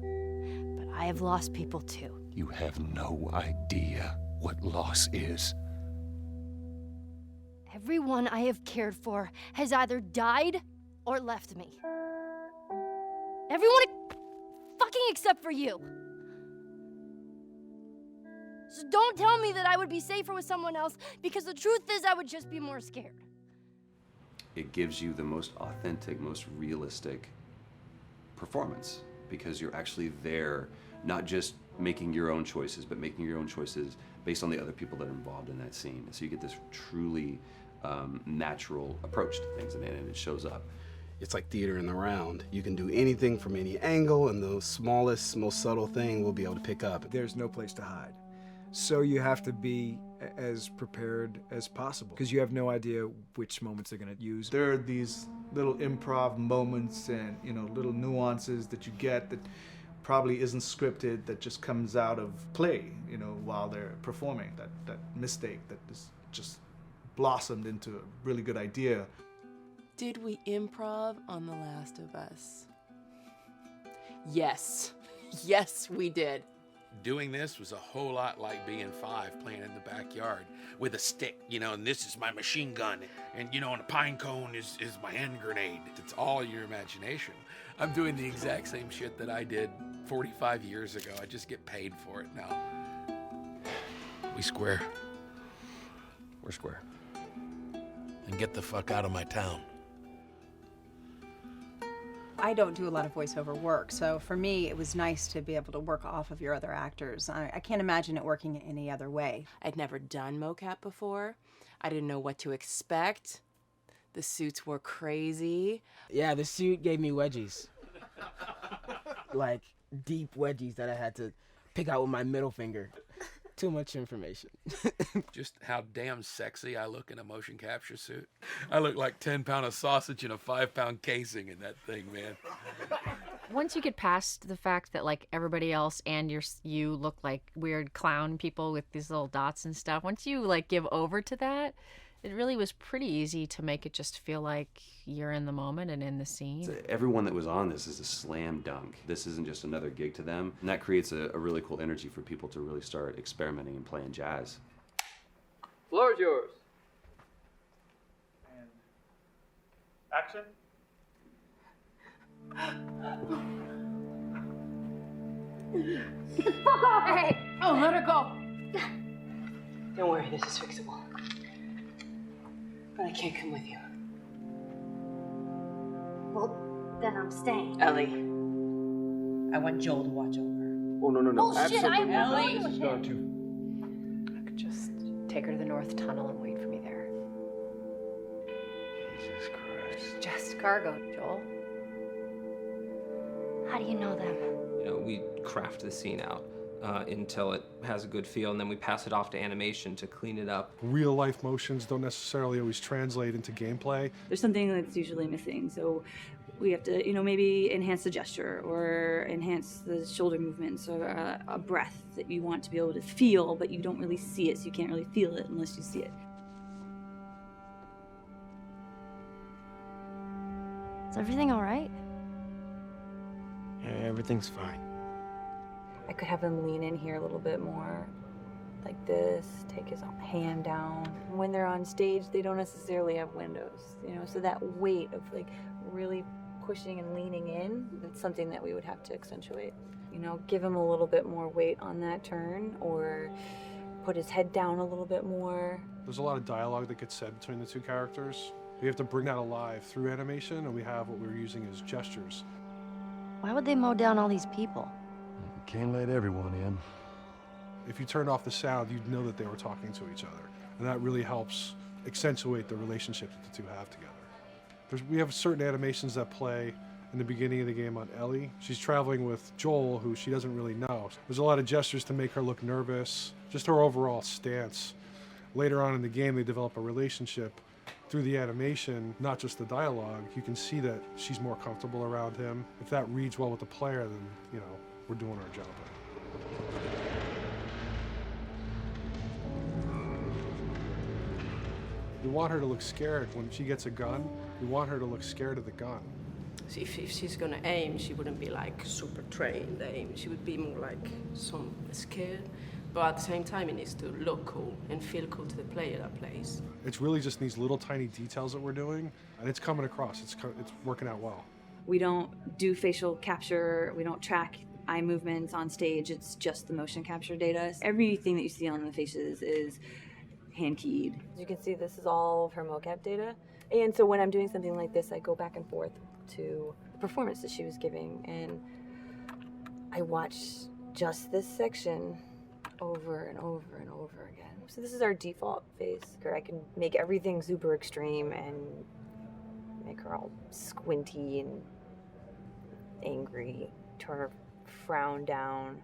[SPEAKER 3] but I have lost people too.
[SPEAKER 4] You have no idea what loss is.
[SPEAKER 3] Everyone I have cared for has either died or left me. Everyone fucking except for you. So don't tell me that I would be safer with someone else, because the truth is I would just be more scared.
[SPEAKER 13] It gives you the most authentic, most realistic performance, because you're actually there, not just making your own choices, but making your own choices based on the other people that are involved in that scene. So you get this truly natural approach to things, and it shows up.
[SPEAKER 5] It's like theater in the round. You can do anything from any angle, and the smallest, most subtle thing we'll be able to pick up.
[SPEAKER 6] There's no place to hide. So you have to be as prepared as possible, because you have no idea which moments they're going to use.
[SPEAKER 25] There are these little improv moments and, you know, little nuances that you get that probably isn't scripted, that just comes out of play, you know, while they're performing. That mistake that is just blossomed into a really good idea.
[SPEAKER 16] Did we improv on The Last of Us? Yes. Yes, we did.
[SPEAKER 24] Doing this was a whole lot like being 5 playing in the backyard with a stick, you know, and this is my machine gun, and, you know, and a pine cone is my hand grenade. It's all your imagination. I'm doing the exact same shit that I did 45 years ago. I just get paid for it now. We square.
[SPEAKER 4] We're square.
[SPEAKER 24] And get the fuck out of my town.
[SPEAKER 26] I don't do a lot of voiceover work, so for me it was nice to be able to work off of your other actors. I can't imagine it working any other way.
[SPEAKER 16] I'd never done mocap before. I didn't know what to expect. The suits were crazy.
[SPEAKER 27] Yeah, the suit gave me wedgies. Like, deep wedgies that I had to pick out with my middle finger. Too much information.
[SPEAKER 24] Just how damn sexy I look in a motion capture suit. I look like 10 pound of sausage in a 5 pound casing in that thing, man.
[SPEAKER 14] Once you get past the fact that like everybody else and you look like weird clown people with these little dots and stuff, once you like give over to that, it really was pretty easy to make it just feel like you're in the moment and in the scene.
[SPEAKER 13] So everyone that was on this is a slam dunk. This isn't just another gig to them. And that creates a really cool energy for people to really start experimenting and playing jazz.
[SPEAKER 17] Floor is yours.
[SPEAKER 25] And action.
[SPEAKER 3] Fuck off! Hey!
[SPEAKER 26] Oh, let her go!
[SPEAKER 28] Don't worry, this is fixable. But I can't come with you.
[SPEAKER 3] Well, then I'm staying.
[SPEAKER 28] Ellie, I want Joel to watch over her.
[SPEAKER 15] Oh, no.
[SPEAKER 3] Bullshit, I
[SPEAKER 15] Absolutely.
[SPEAKER 3] won't.
[SPEAKER 15] This is not too.
[SPEAKER 14] I could just take her to the North Tunnel and wait for me there.
[SPEAKER 15] Jesus Christ.
[SPEAKER 14] Just cargo, Joel.
[SPEAKER 3] How do you know them?
[SPEAKER 1] You know, we craft the scene out until it has a good feel, and then we pass it off to animation to clean it up.
[SPEAKER 7] Real life motions don't necessarily always translate into gameplay.
[SPEAKER 8] There's something that's usually missing, so we have to, maybe enhance the gesture or enhance the shoulder movements or a breath that you want to be able to feel, but you don't really see it, so you can't really feel it unless you see it.
[SPEAKER 3] Is everything all right?
[SPEAKER 27] Yeah, everything's fine.
[SPEAKER 26] I could have him lean in here a little bit more, like this, take his hand down. When they're on stage, they don't necessarily have windows, so that weight of like really pushing and leaning in, it's something that we would have to accentuate. Give him a little bit more weight on that turn, or put his head down a little bit more.
[SPEAKER 7] There's a lot of dialogue that gets said between the two characters. We have to bring that alive through animation, and we have what we're using as gestures.
[SPEAKER 3] Why would they mow down all these people?
[SPEAKER 15] Can't let everyone in.
[SPEAKER 7] If you turned off the sound, you'd know that they were talking to each other. And that really helps accentuate the relationship that the two have together. We have certain animations that play in the beginning of the game on Ellie. She's traveling with Joel, who she doesn't really know. There's a lot of gestures to make her look nervous, just her overall stance. Later on in the game, they develop a relationship through the animation, not just the dialogue. You can see that she's more comfortable around him. If that reads well with the player, then, we're doing our job. We want her to look scared when she gets a gun. We want her to look scared of the gun.
[SPEAKER 9] So if she's gonna aim, she wouldn't be like super trained aim. She would be more like some scared. But at the same time, it needs to look cool and feel cool to the player that plays.
[SPEAKER 7] It's really just these little tiny details that we're doing, and it's coming across. It's working out well.
[SPEAKER 8] We don't do facial capture, we don't track eye movements on stage, it's just the motion capture data. Everything that you see on the faces is hand keyed.
[SPEAKER 26] As you can see, this is all of her mocap data. And so when I'm doing something like this, I go back and forth to the performance that she was giving, and I watch just this section over and over and over again. So this is our default face. I can make everything super extreme and make her all squinty and angry, turn her frown down.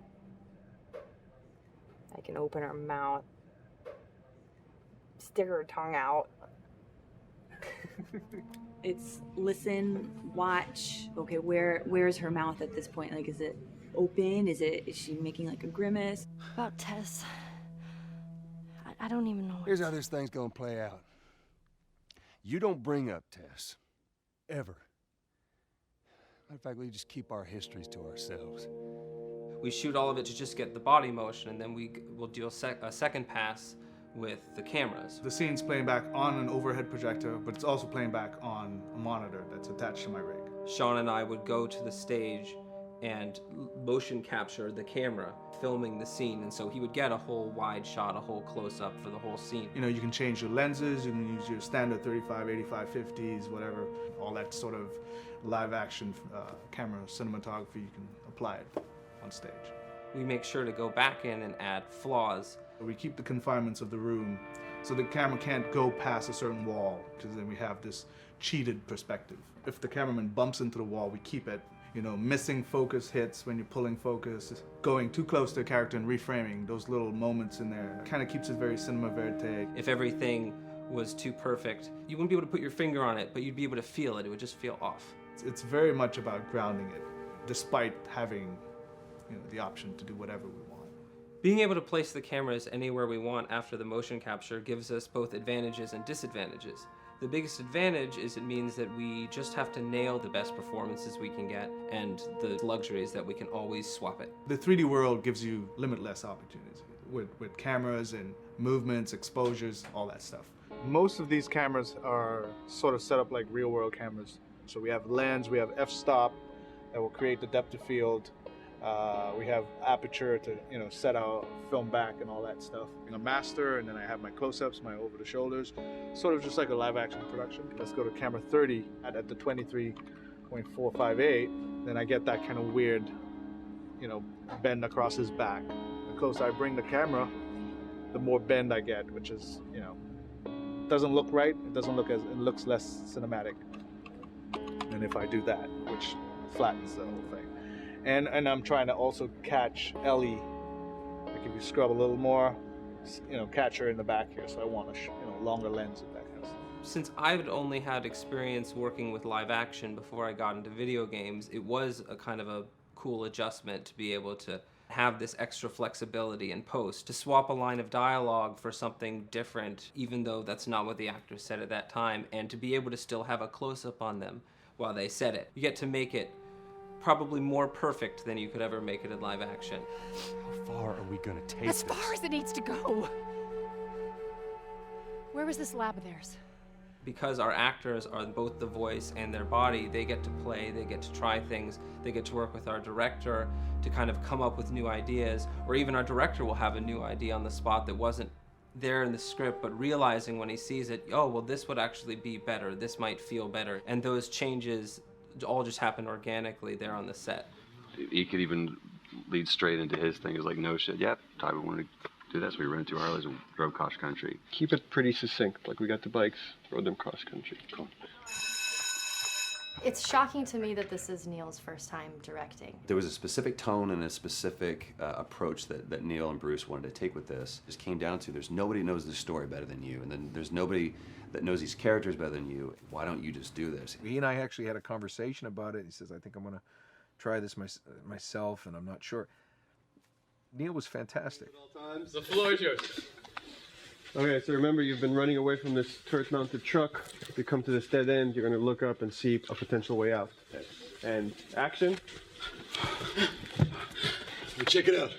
[SPEAKER 26] I can open her mouth, stick her tongue out.
[SPEAKER 8] It's listen, watch. Okay, where's her mouth at this point? Like, is it open? Is she making like a grimace?
[SPEAKER 3] About Tess. I don't even know.
[SPEAKER 15] Here's how this thing's gonna play out. You don't bring up Tess. Ever. Matter of fact, we just keep our histories to ourselves.
[SPEAKER 1] We shoot all of it to just get the body motion, and then we'll do a second pass with the cameras.
[SPEAKER 25] The scene's playing back on an overhead projector, but it's also playing back on a monitor that's attached to my rig.
[SPEAKER 1] Sean and I would go to the stage and motion capture the camera filming the scene, and so he would get a whole wide shot, a whole close-up for the whole scene.
[SPEAKER 25] You can change your lenses, you can use your standard 35, 85, 50s, whatever, all that sort of live action camera cinematography, you can apply it on stage.
[SPEAKER 1] We make sure to go back in and add flaws.
[SPEAKER 25] We keep the confinements of the room so the camera can't go past a certain wall, because then we have this cheated perspective. If the cameraman bumps into the wall, we keep it. Missing focus hits when you're pulling focus, going too close to a character and reframing, those little moments in there kind of keeps it very cinema verite.
[SPEAKER 1] If everything was too perfect, you wouldn't be able to put your finger on it, but you'd be able to feel it. It would just feel off.
[SPEAKER 25] It's very much about grounding it, despite having the option to do whatever we want.
[SPEAKER 1] Being able to place the cameras anywhere we want after the motion capture gives us both advantages and disadvantages. The biggest advantage is it means that we just have to nail the best performances we can get, and the luxury is that we can always swap it.
[SPEAKER 25] The 3D world gives you limitless opportunities with cameras and movements, exposures, all that stuff. Most of these cameras are sort of set up like real world cameras. So we have lens, we have f-stop that will create the depth of field. We have aperture to set our film back and all that stuff. A master, and then I have my close-ups, my over the shoulders, sort of just like a live action production. Let's go to camera 30 at the 23.458. Then I get that kind of weird, bend across his back. The closer I bring the camera, the more bend I get, which is, doesn't look right. It looks less cinematic than if I do that, which flattens the whole thing. And I'm trying to also catch Ellie. Like if you scrub a little more, catch her in the back here. So I want a longer lens of that kind of stuff.
[SPEAKER 1] Since I've only had experience working with live action before I got into video games, it was a kind of a cool adjustment to be able to have this extra flexibility in post, to swap a line of dialogue for something different, even though that's not what the actor said at that time, and to be able to still have a close-up on them while they said it. You get to make it probably more perfect than you could ever make it in live action.
[SPEAKER 4] How far are we gonna take
[SPEAKER 2] As far as it needs to go. Where was this lab of theirs?
[SPEAKER 1] Because our actors are both the voice and their body, they get to play, they get to try things, they get to work with our director to kind of come up with new ideas, or even our director will have a new idea on the spot that wasn't there in the script, but realizing when he sees it, oh, well, this would actually be better, this might feel better. And those changes all just happen organically there on the set.
[SPEAKER 13] He could even lead straight into his thing. It's like, no shit, yep, Tyler wanted to do that, so we rented 2 Harleys and drove cross country.
[SPEAKER 12] Keep it pretty succinct. Like, we got the bikes, rode them cross country. Cool.
[SPEAKER 11] It's shocking to me that this is Neil's first time directing.
[SPEAKER 13] There was a specific tone and a specific approach that Neil and Bruce wanted to take with this. It just came down to, there's nobody knows this story better than you, and then there's nobody that knows these characters better than you. Why don't you just do this?
[SPEAKER 6] He and I actually had a conversation about it. He says, I think I'm gonna try this myself, and I'm not sure. Neil was fantastic.
[SPEAKER 12] The floor is yours. Okay, so remember, you've been running away from this turret-mounted truck. If you come to this dead end, you're going to look up and see a potential way out. And action. Check it out.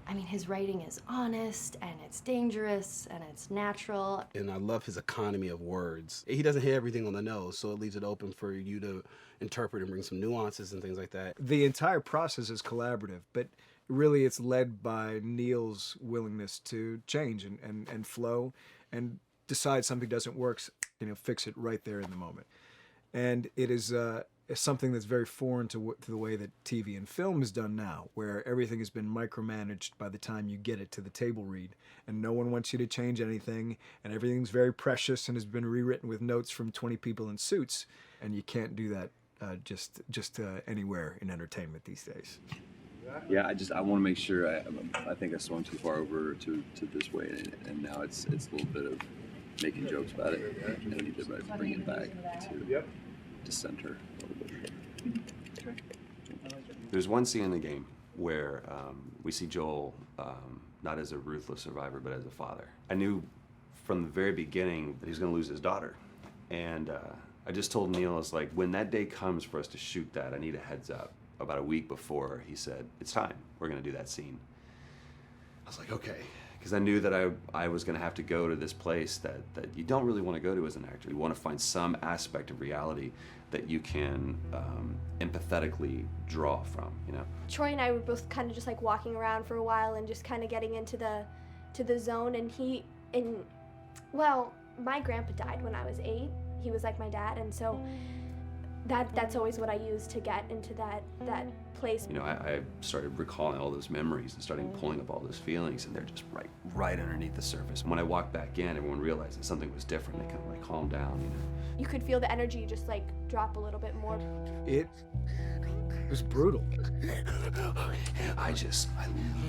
[SPEAKER 11] I mean, his writing is honest, and it's dangerous, and it's natural.
[SPEAKER 5] And I love his economy of words. He doesn't hit everything on the nose, so it leaves it open for you to interpret and bring some nuances and things like that.
[SPEAKER 6] The entire process is collaborative, but really it's led by Neil's willingness to change and flow and decide something doesn't work, fix it right there in the moment. And it is something that's very foreign to the way that TV and film is done now, where everything has been micromanaged by the time you get it to the table read, and no one wants you to change anything, and everything's very precious and has been rewritten with notes from 20 people in suits, and you can't do that just anywhere in entertainment these days.
[SPEAKER 13] Yeah, I want to make sure. I think I swung too far over to this way, and now it's a little bit of making jokes about it, and I need to bring it back to center a little bit. There's one scene in the game where we see Joel not as a ruthless survivor, but as a father. I knew from the very beginning that he was going to lose his daughter, and I just told Neil, it's like, when that day comes for us to shoot that, I need a heads up. About a week before, he said, it's time, we're going to do that scene. I was like, okay, because I knew that I was going to have to go to this place that you don't really want to go to as an actor. You want to find some aspect of reality that you can empathetically draw from,
[SPEAKER 18] Troy and I were both kind of just like walking around for a while and just kind of getting into the zone, and well, my grandpa died when I was 8. He was like my dad, and so that's always what I use to get into that place.
[SPEAKER 13] I started recalling all those memories and starting pulling up all those feelings, and they're just right underneath the surface. When I walked back in, everyone realized that something was different. They kind of calmed down,
[SPEAKER 18] You could feel the energy just like drop a little bit more.
[SPEAKER 6] It was brutal.
[SPEAKER 13] I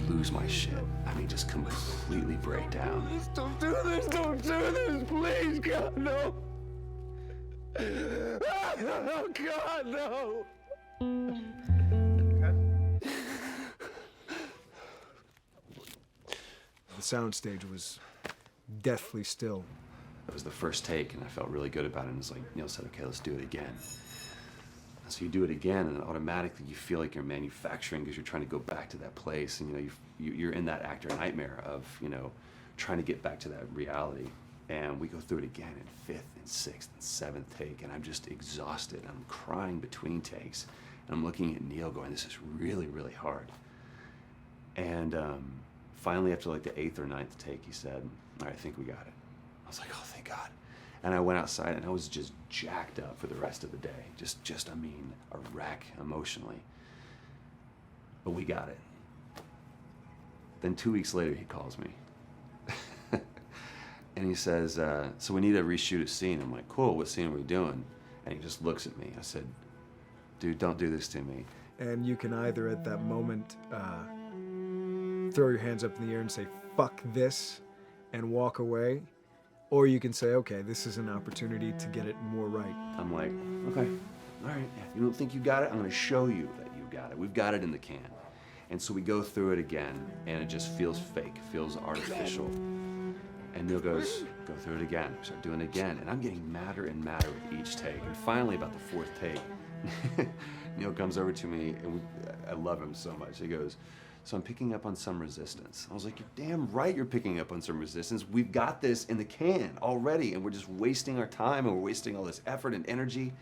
[SPEAKER 13] lose my shit. I mean, just completely break down.
[SPEAKER 12] Don't do this, please, God, no. Oh, God, no!
[SPEAKER 6] The soundstage was deathly still.
[SPEAKER 13] It was the first take, and I felt really good about it. And it's like Neil said, okay, let's do it again. And so you do it again, and automatically you feel like you're manufacturing because you're trying to go back to that place, and you're in that actor nightmare of trying to get back to that reality. And we go through it again in 5th and 6th and 7th take, and I'm just exhausted. I'm crying between takes, and I'm looking at Neil going, this is really, really hard. And finally, after like the 8th or 9th take, he said, all right, I think we got it. I was like, oh, thank God. And I went outside, and I was just jacked up for the rest of the day. Just, a wreck emotionally. But we got it. Then 2 weeks later, he calls me. And he says, so we need to reshoot a scene. I'm like, cool, what scene are we doing? And he just looks at me. I said, dude, don't do this to me.
[SPEAKER 6] And you can either at that moment throw your hands up in the air and say, fuck this, and walk away. Or you can say, okay, this is an opportunity to get it more right.
[SPEAKER 13] I'm like, okay, all right. You don't think you got it? I'm going to show you that you got it. We've got it in the can. And so we go through it again, and it just feels fake, feels artificial. And Neil goes, go through it again. We start doing it again. And I'm getting madder and madder with each take. And finally, about the fourth take, Neil comes over to me, and I love him so much. He goes, so I'm picking up on some resistance. I was like, you're damn right you're picking up on some resistance. We've got this in the can already, and we're just wasting our time, and we're wasting all this effort and energy.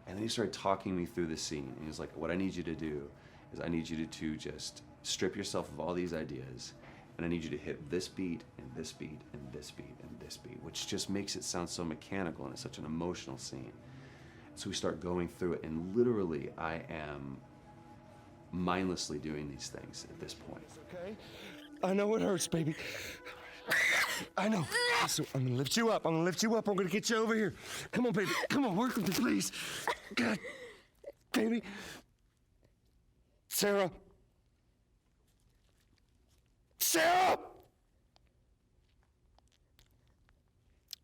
[SPEAKER 13] And then he started talking me through the scene. And he was like, what I need you to do is I need you to just strip yourself of all these ideas, and I need you to hit this beat, and this beat, and this beat, and this beat, which just makes it sound so mechanical, and it's such an emotional scene. So we start going through it, and literally I am mindlessly doing these things at this point.
[SPEAKER 4] Okay? I know it hurts, baby. I know. So I'm gonna lift you up. I'm gonna lift you up. I'm gonna get you over here. Come on, baby. Come on, work with me, please. God, baby. Sarah. Sarah!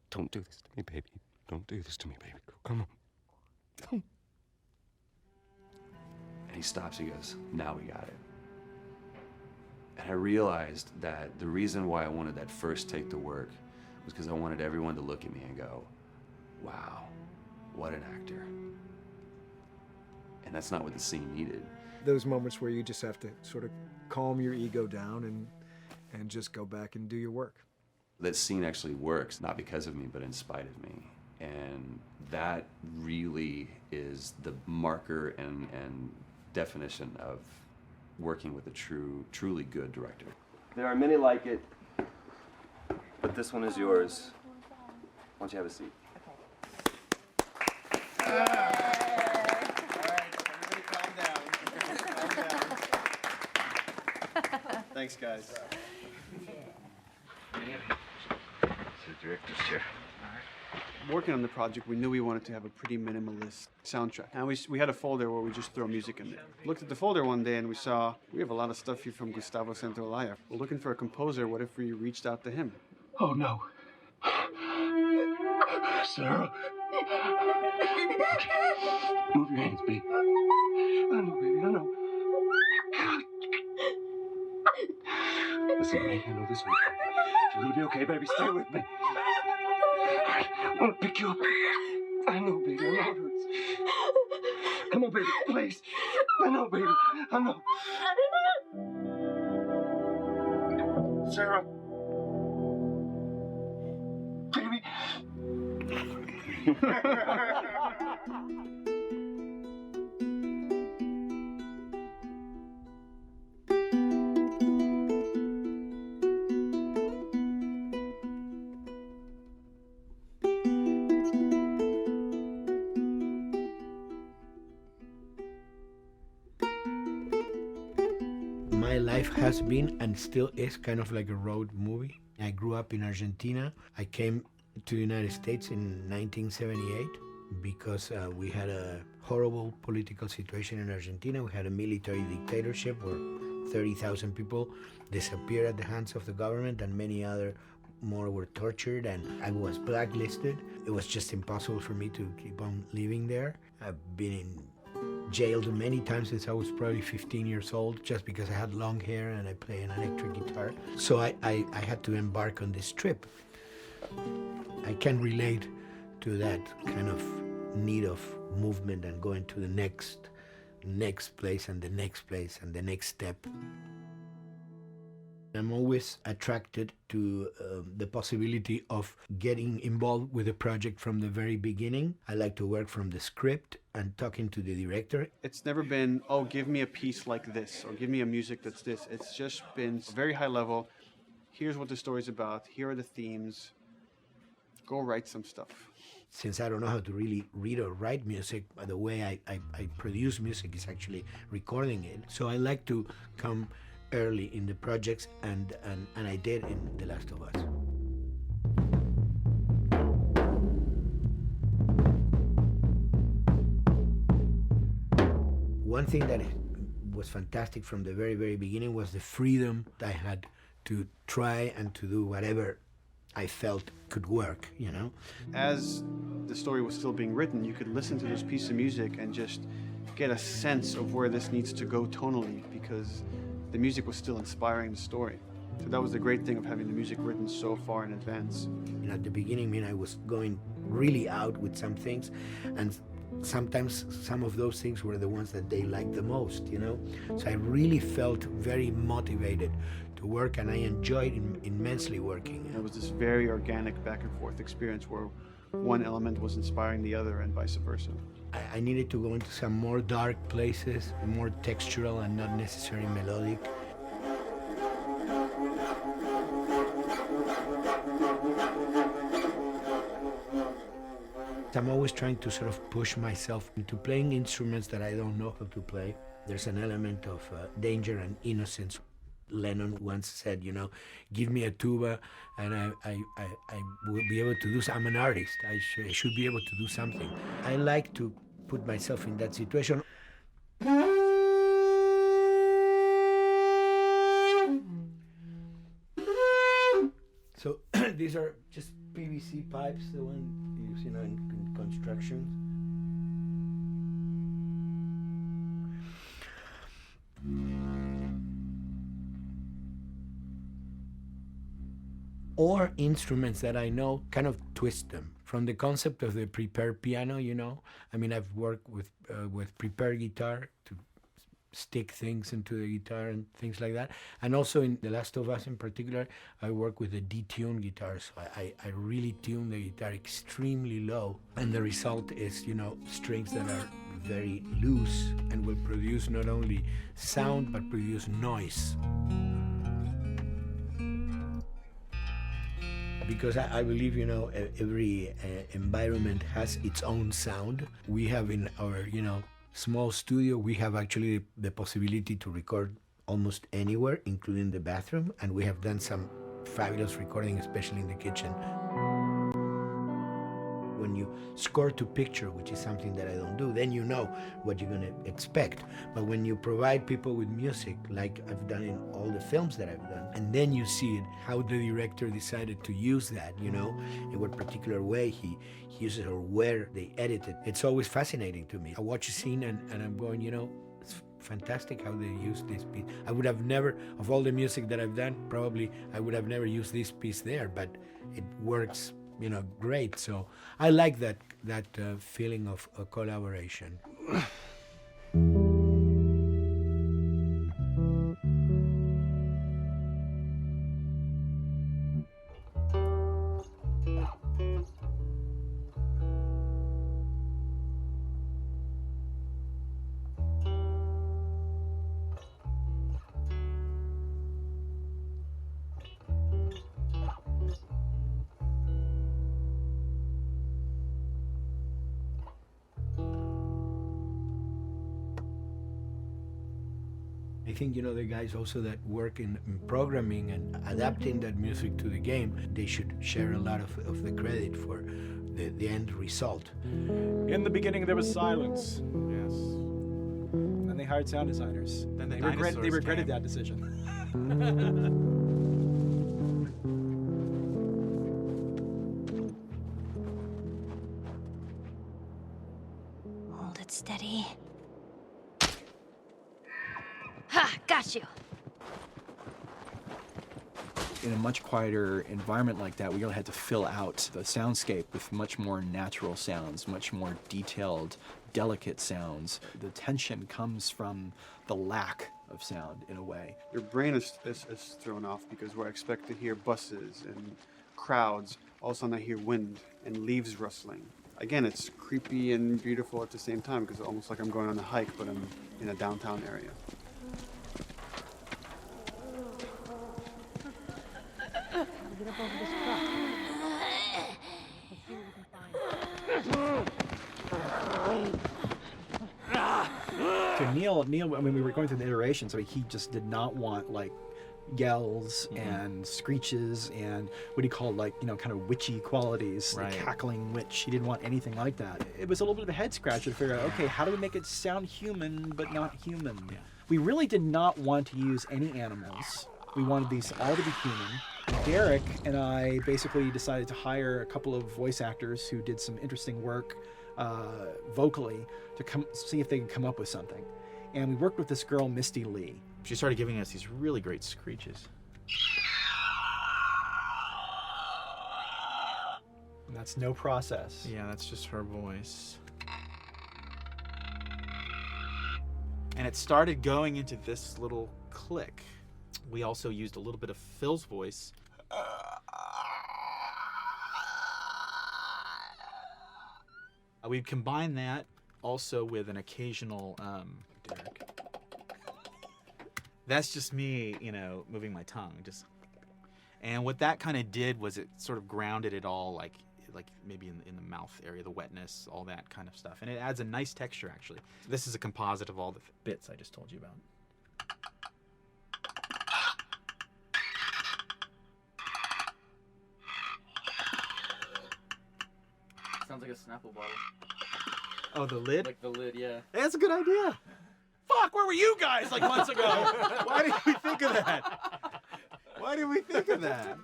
[SPEAKER 4] Don't do this to me, baby. Don't do this to me, baby. Come on. Come.
[SPEAKER 13] And he stops, he goes, now we got it. And I realized that the reason why I wanted that first take to work was because I wanted everyone to look at me and go, wow, what an actor. And that's not what the scene needed.
[SPEAKER 6] Those moments where you just have to sort of calm your ego down and just go back and do your work.
[SPEAKER 13] That scene actually works, not because of me, but in spite of me. And that really is the marker and definition of working with a truly good director. There are many like it, but this one is yours. Why don't you have a seat?
[SPEAKER 12] Thanks, guys.
[SPEAKER 13] It's the director's chair.
[SPEAKER 12] Working on the project, we knew we wanted to have a pretty minimalist soundtrack. And we had a folder where we just throw music in there. Looked at the folder one day and we saw, we have a lot of stuff here from Gustavo Santaolalla. We're looking for a composer. What if we reached out to him?
[SPEAKER 4] Oh, no. Sarah. Move your hands, baby. I know, baby, I know. Listen, baby, I know this one. You're gonna be okay, baby. Stay with me. I want to pick you up. I know, baby. I know it hurts. Come on, baby. Please. I know, baby. I know. Sarah. Baby.
[SPEAKER 10] My life has been and still is kind of like a road movie. I grew up in Argentina. I came to the United States in 1978 because we had a horrible political situation in Argentina. We had a military dictatorship where 30,000 people disappeared at the hands of the government and many other more were tortured, and I was blacklisted. It was just impossible for me to keep on living there. I've been jailed many times since I was probably 15 years old just because I had long hair and I play an electric guitar. So I had to embark on this trip. I can relate to that kind of need of movement and going to the next place and the next place and the next step. I'm always attracted to the possibility of getting involved with a project from the very beginning. I like to work from the script and talking to the director.
[SPEAKER 12] It's never been, oh, give me a piece like this, or give me a music that's this. It's just been very high level. Here's what the story's about. Here are the themes. Go write some stuff.
[SPEAKER 10] Since I don't know how to really read or write music, the way I produce music is actually recording it. So I like to come early in the projects, and I did in The Last of Us. One thing that was fantastic from the very, very beginning was the freedom I had to try and to do whatever I felt could work, you know?
[SPEAKER 12] As the story was still being written, you could listen to this piece of music and just get a sense of where this needs to go tonally, because the music was still inspiring the story. So that was the great thing of having the music written so far in advance.
[SPEAKER 10] You know, at the beginning, I mean, I was going really out with some things, and sometimes some of those things were the ones that they liked the most, you know? So I really felt very motivated to work, and I enjoyed immensely working.
[SPEAKER 12] It was this very organic back and forth experience where one element was inspiring the other and vice versa.
[SPEAKER 10] I needed to go into some more dark places, more textural and not necessarily melodic. I'm always trying to sort of push myself into playing instruments that I don't know how to play. There's an element of danger and innocence. Lennon once said, you know, give me a tuba and I will be able to do something. I'm an artist. I should be able to do something. I like to put myself in that situation. So these are just PVC pipes, the one used, you know, in construction. Or instruments that I know, kind of twist them. From the concept of the prepared piano, you know, I mean, I've worked with prepared guitar to stick things into the guitar and things like that. And also in The Last of Us in particular, I work with a detuned guitar. So I really tune the guitar extremely low. And the result is, you know, strings that are very loose and will produce not only sound, but produce noise. Because I believe, you know, every environment has its own sound. We have in our, you know, small studio, we have actually the possibility to record almost anywhere, including the bathroom, and we have done some fabulous recording, especially in the kitchen. When you score to picture, which is something that I don't do, then you know what you're going to expect. But when you provide people with music, like I've done in all the films that I've done, and then you see it, how the director decided to use that, you know, in what particular way he uses it or where they edit it. It's always fascinating to me. I watch a scene and I'm going, you know, it's fantastic how they use this piece. I would have never, of all the music that I've done, probably I would have never used this piece there, but it works, you know, great. So I like that feeling of collaboration. I think, you know, the guys also that work in programming and adapting that music to the game, they should share a lot of the credit for the end result.
[SPEAKER 16] In the beginning, there was silence. Yes. Then they hired sound designers. Then they regretted that decision.
[SPEAKER 3] Hold it steady. Ha! Got you!
[SPEAKER 16] In a much quieter environment like that, we really had to fill out the soundscape with much more natural sounds, much more detailed, delicate sounds. The tension comes from the lack of sound, in a way.
[SPEAKER 12] Your brain is thrown off because where I expect to hear buses and crowds, all of a sudden I hear wind and leaves rustling. Again, it's creepy and beautiful at the same time because it's almost like I'm going on a hike, but I'm in a downtown area.
[SPEAKER 2] Get up over this truck. Let's see what we can find.
[SPEAKER 16] To Neil, I mean, we were going through the iterations, so he just did not want, like, yells and screeches and what he called kind of witchy qualities,
[SPEAKER 17] Right.
[SPEAKER 16] the cackling witch. He didn't want anything like that. It was a little bit of a head scratcher to figure out, okay, how do we make it sound human but not human? We really did not want to use any animals. We wanted these all to be human. Derek and I basically decided to hire a couple of voice actors who did some interesting work vocally to see if they could come up with something. And we worked with this girl, Misty Lee.
[SPEAKER 17] She started giving us these really great screeches.
[SPEAKER 16] And that's no process.
[SPEAKER 17] Yeah, that's just her voice. And it started going into this little click. We also used a little bit of Phil's voice. We'd combine that also with an occasional, Derek. That's just me, moving my tongue. And what that kind of did was it sort of grounded it all, like maybe in the mouth area, the wetness, all that kind of stuff. And it adds a nice texture, actually. This is a composite of all the bits I just told you about.
[SPEAKER 19] Sounds like a Snapple bottle.
[SPEAKER 17] Oh, the lid?
[SPEAKER 19] Like the lid, yeah.
[SPEAKER 17] That's a good idea. Fuck, where were you guys like months ago? Why did we think of that? Why did we think of that?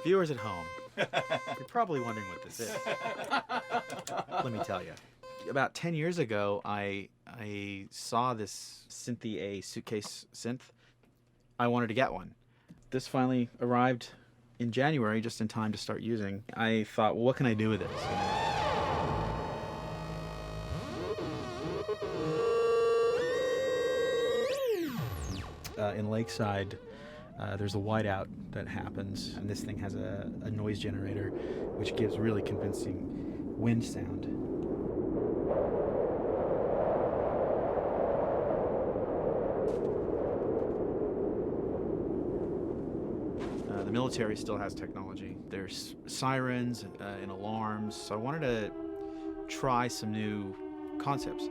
[SPEAKER 17] Viewers at home, you're probably wondering what this is. Let me tell you. About 10 years ago, I saw this Synthie A suitcase synth. I wanted to get one. This finally arrived in January, just in time to start using. I thought, well, what can I do with this? In Lakeside, there's a whiteout that happens, and this thing has a noise generator, which gives really convincing wind sound. The military still has technology. There's sirens and alarms, so I wanted to try some new concepts.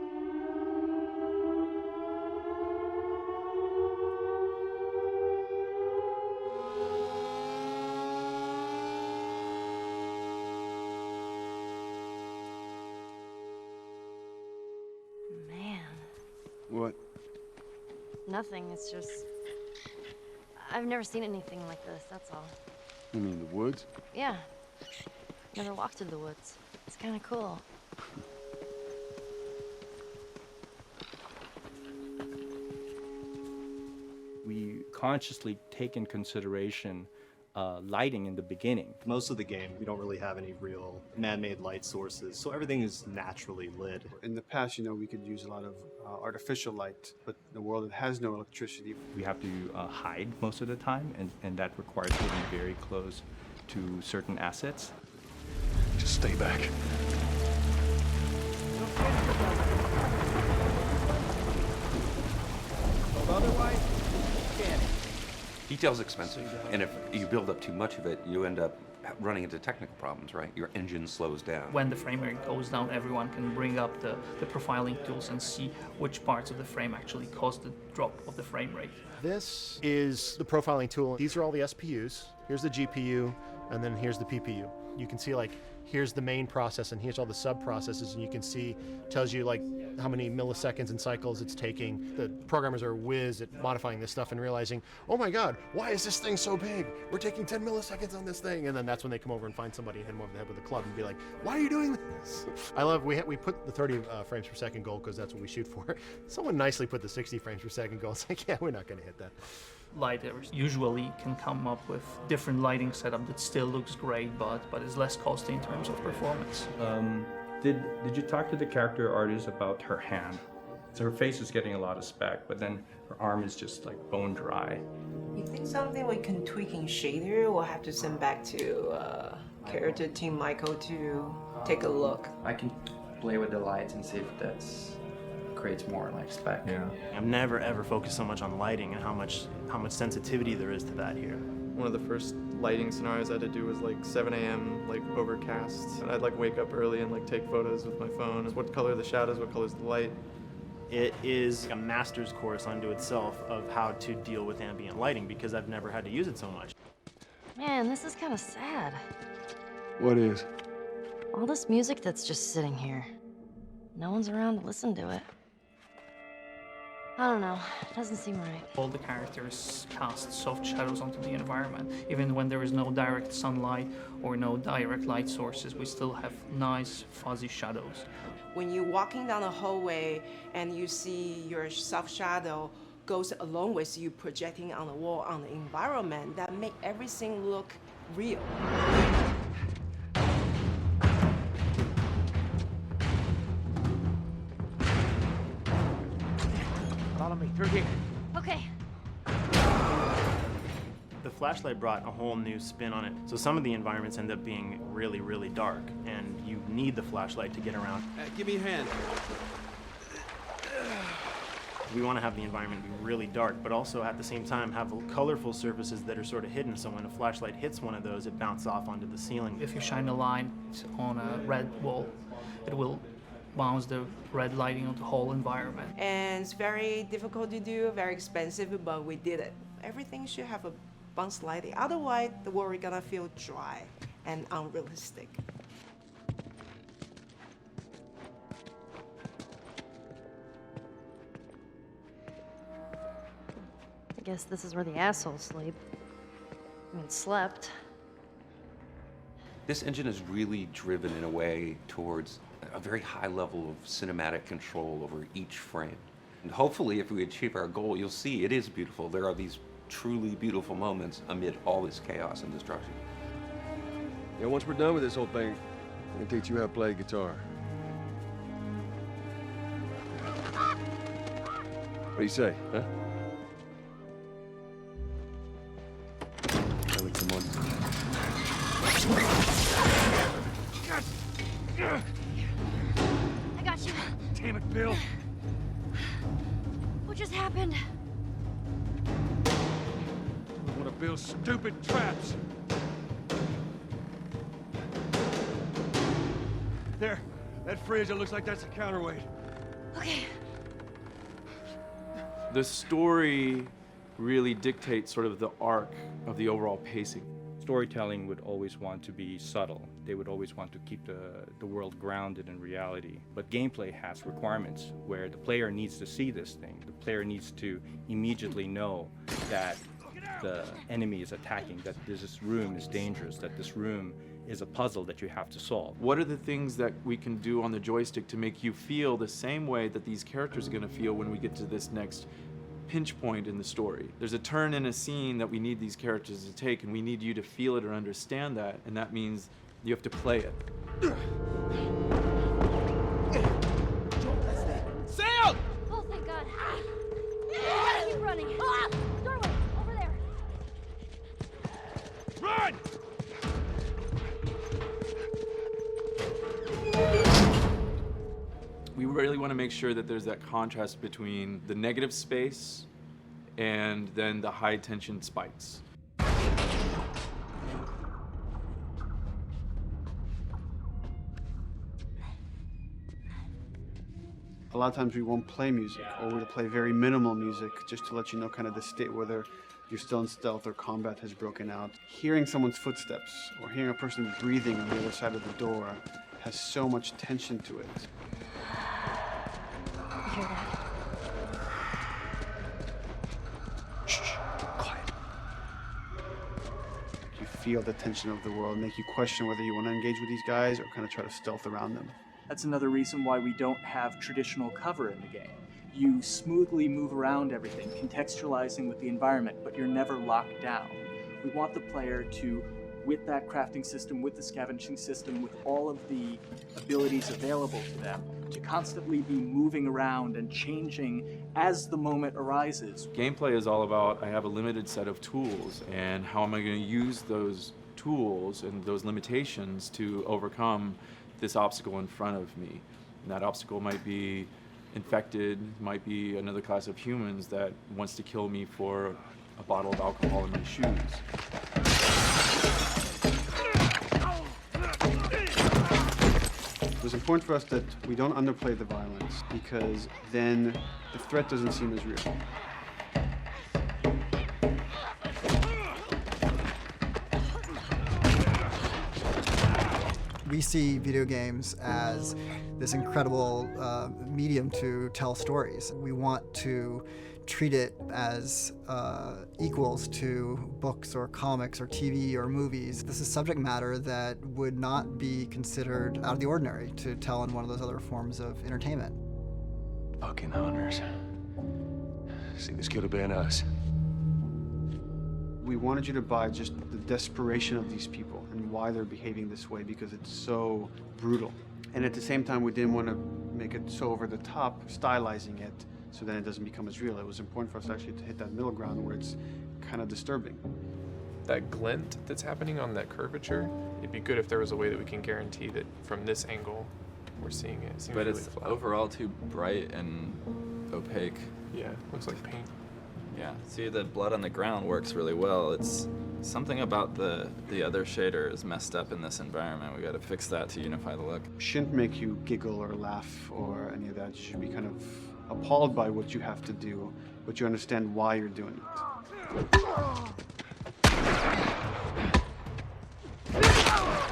[SPEAKER 3] Man,
[SPEAKER 12] What?
[SPEAKER 3] nothing. It's just. I've never seen anything like this, that's all.
[SPEAKER 15] You mean the woods?
[SPEAKER 3] Yeah. Never walked through the woods. It's kind of cool.
[SPEAKER 20] We consciously take in consideration lighting in the beginning.
[SPEAKER 21] Most of the game, we don't really have any real man-made light sources, so everything is naturally lit.
[SPEAKER 12] In the past, we could use a lot of artificial light, but in a world that has no electricity.
[SPEAKER 20] We have to hide most of the time, and that requires getting very close to certain assets.
[SPEAKER 15] Just stay back.
[SPEAKER 19] Otherwise, can't.
[SPEAKER 13] Detail's expensive, and if you build up too much of it, you end up running into technical problems, right? Your engine slows down.
[SPEAKER 22] When the frame rate goes down, everyone can bring up the profiling tools and see which parts of the frame actually cause the drop of the frame rate.
[SPEAKER 23] This is the profiling tool. These are all the SPUs. Here's the GPU, and then here's the PPU. You can see here's the main process and here's all the sub-processes, and you can see, tells you how many milliseconds and cycles it's taking. The programmers are whiz at modifying this stuff and realizing, oh my God, why is this thing so big? We're taking 10 milliseconds on this thing. And then that's when they come over and find somebody and hit them over the head with a club and be like, why are you doing this? We put the 30 frames per second goal because that's what we shoot for. Someone nicely put the 60 frames per second goal. It's like, yeah, we're not gonna hit that.
[SPEAKER 22] Lighters usually can come up with different lighting setup that still looks great, but is less costly in terms of performance.
[SPEAKER 20] Did you talk to the character artist about her hand? So her face is getting a lot of spec, but then her arm is just like bone dry.
[SPEAKER 24] You think something we can tweak in shader? We'll have to send back to character team Michael to take a look.
[SPEAKER 19] I can play with the lights and see if that's
[SPEAKER 7] creates more like spec.
[SPEAKER 6] Yeah.
[SPEAKER 7] I've never ever focused so much on lighting and how much sensitivity there is to that here.
[SPEAKER 8] One of the first lighting scenarios I had to do was like 7 a.m. like overcast. And I'd like wake up early and like take photos with my phone. What color are the shadows, what color is the light?
[SPEAKER 7] It is a master's course unto itself of how to deal with ambient lighting because I've never had to use it so much.
[SPEAKER 3] Man, this is kind of sad.
[SPEAKER 15] What is?
[SPEAKER 3] All this music that's just sitting here. No one's around to listen to it. I don't know. It doesn't seem right.
[SPEAKER 22] All the characters cast soft shadows onto the environment. Even when there is no direct sunlight or no direct light sources, we still have nice fuzzy shadows.
[SPEAKER 9] When you're walking down the hallway and you see your soft shadow goes along with you projecting on the wall on the environment, that make everything look real.
[SPEAKER 2] Follow me through here.
[SPEAKER 3] Okay.
[SPEAKER 7] The flashlight brought a whole new spin on it. So some of the environments end up being really, really dark, and you need the flashlight to get around.
[SPEAKER 5] Give me a hand.
[SPEAKER 7] We want to have the environment be really dark, but also at the same time have colorful surfaces that are sort of hidden, so when a flashlight hits one of those, it bounces off onto the ceiling.
[SPEAKER 22] If you shine a light on a red wall, it will bounce the red lighting on the whole environment.
[SPEAKER 9] And it's very difficult to do, very expensive, but we did it. Everything should have a bounce lighting. Otherwise, the world is gonna feel dry and unrealistic.
[SPEAKER 3] I guess this is where the assholes sleep. I mean, slept.
[SPEAKER 13] This engine is really driven in a way towards a very high level of cinematic control over each frame. And hopefully, if we achieve our goal, you'll see it is beautiful. There are these truly beautiful moments amid all this chaos and destruction.
[SPEAKER 15] Yeah, once we're done with this whole thing, I can teach you how to play guitar. What do you say, huh? Alex, come on.
[SPEAKER 3] I got you.
[SPEAKER 15] Damn it, Bill.
[SPEAKER 3] What just happened?
[SPEAKER 15] One of Bill's stupid traps. There, that fridge, it looks like that's a counterweight.
[SPEAKER 3] Okay.
[SPEAKER 14] The story really dictates sort of the arc of the overall pacing. Storytelling would always want to be subtle. They would always want to keep the world grounded in reality. But gameplay has requirements where the player needs to see this thing. The player needs to immediately know that the enemy is attacking, that this room is dangerous, that this room is a puzzle that you have to solve. What are the things that we can do on the joystick to make you feel the same way that these characters are going to feel when we get to this next pinch point in the story? There's a turn in a scene that we need these characters to take, and we need you to feel it or understand that, and that means you have to play it.
[SPEAKER 3] Sail! Oh, thank God. Gotta keep running. Doorway, over there.
[SPEAKER 15] Run!
[SPEAKER 14] We really want to make sure that there's that contrast between the negative space and then the high tension spikes.
[SPEAKER 12] A lot of times we won't play music, or we'll play very minimal music just to let you know kind of the state, whether you're still in stealth or combat has broken out. Hearing someone's footsteps or hearing a person breathing on the other side of the door has so much tension to it.
[SPEAKER 3] You hear that?
[SPEAKER 12] Shh, quiet. You feel the tension of the world, make you question whether you want to engage with these guys or kind of try to stealth around them.
[SPEAKER 25] That's another reason why we don't have traditional cover in the game. You smoothly move around everything, contextualizing with the environment, but you're never locked down. We want the player to, with that crafting system, with the scavenging system, with all of the abilities available to them, to constantly be moving around and changing as the moment arises.
[SPEAKER 14] Gameplay is all about, I have a limited set of tools, and how am I going to use those tools and those limitations to overcome this obstacle in front of me. And that obstacle might be infected, might be another class of humans that wants to kill me for a bottle of alcohol in my shoes.
[SPEAKER 12] It was important for us that we don't underplay the violence, because then the threat doesn't seem as real.
[SPEAKER 1] We see video games as this incredible medium to tell stories. We want to treat it as equals to books or comics or TV or movies. This is subject matter that would not be considered out of the ordinary to tell in one of those other forms of entertainment.
[SPEAKER 15] Fucking hunters. See, this could have been us.
[SPEAKER 12] We wanted you to buy just the desperation of these people and why they're behaving this way, because it's so brutal. And at the same time, we didn't want to make it so over the top, stylizing it, so then it doesn't become as real. It was important for us actually to hit that middle ground where it's kind of disturbing.
[SPEAKER 4] That glint that's happening on that curvature, it'd be good if there was a way that we can guarantee that from this angle, we're seeing it. It seems
[SPEAKER 10] But
[SPEAKER 4] really
[SPEAKER 10] it's
[SPEAKER 4] flat.
[SPEAKER 10] overall too bright and opaque.
[SPEAKER 4] Yeah, looks like paint.
[SPEAKER 10] Yeah, see, the blood on the ground works really well. It's something about the other shader is messed up in this environment. We got to fix that to unify the look.
[SPEAKER 12] Shouldn't make you giggle or laugh or any of that. You should be kind of appalled by what you have to do, but you understand why you're doing it.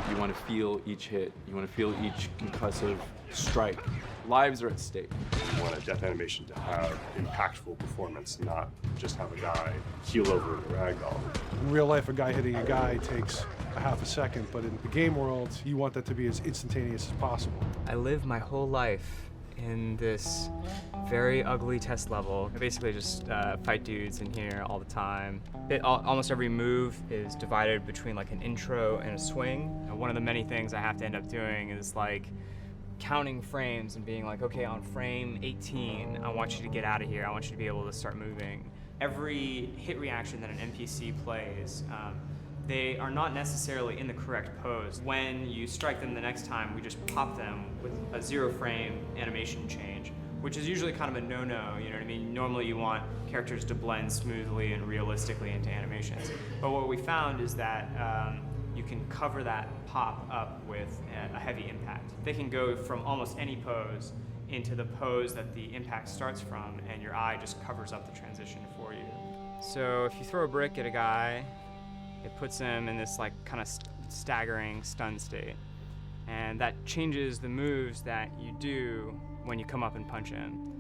[SPEAKER 14] You want to feel each hit. You want to feel each concussive strike. Lives are at stake.
[SPEAKER 11] You want a death animation to have impactful performance, not just have a guy keel over in a ragdoll.
[SPEAKER 18] In real life, a guy hitting a guy takes a half a second, but in the game world, you want that to be as instantaneous as possible.
[SPEAKER 26] I lived my whole life in this very ugly test level. I basically just fight dudes in here all the time. Almost every move is divided between like an intro and a swing. And one of the many things I have to end up doing is like counting frames and being like, okay, on frame 18, I want you to get out of here. I want you to be able to start moving. Every hit reaction that an NPC plays, they are not necessarily in the correct pose. When you strike them the next time, we just pop them with a 0 frame animation change, which is usually kind of a no-no, you know what I mean? Normally you want characters to blend smoothly and realistically into animations. But what we found is that you can cover that pop up with a heavy impact. They can go from almost any pose into the pose that the impact starts from, and your eye just covers up the transition for you. So if you throw a brick at a guy, it puts him in this like kind of staggering stun state. And that changes the moves that you do when you come up and punch him.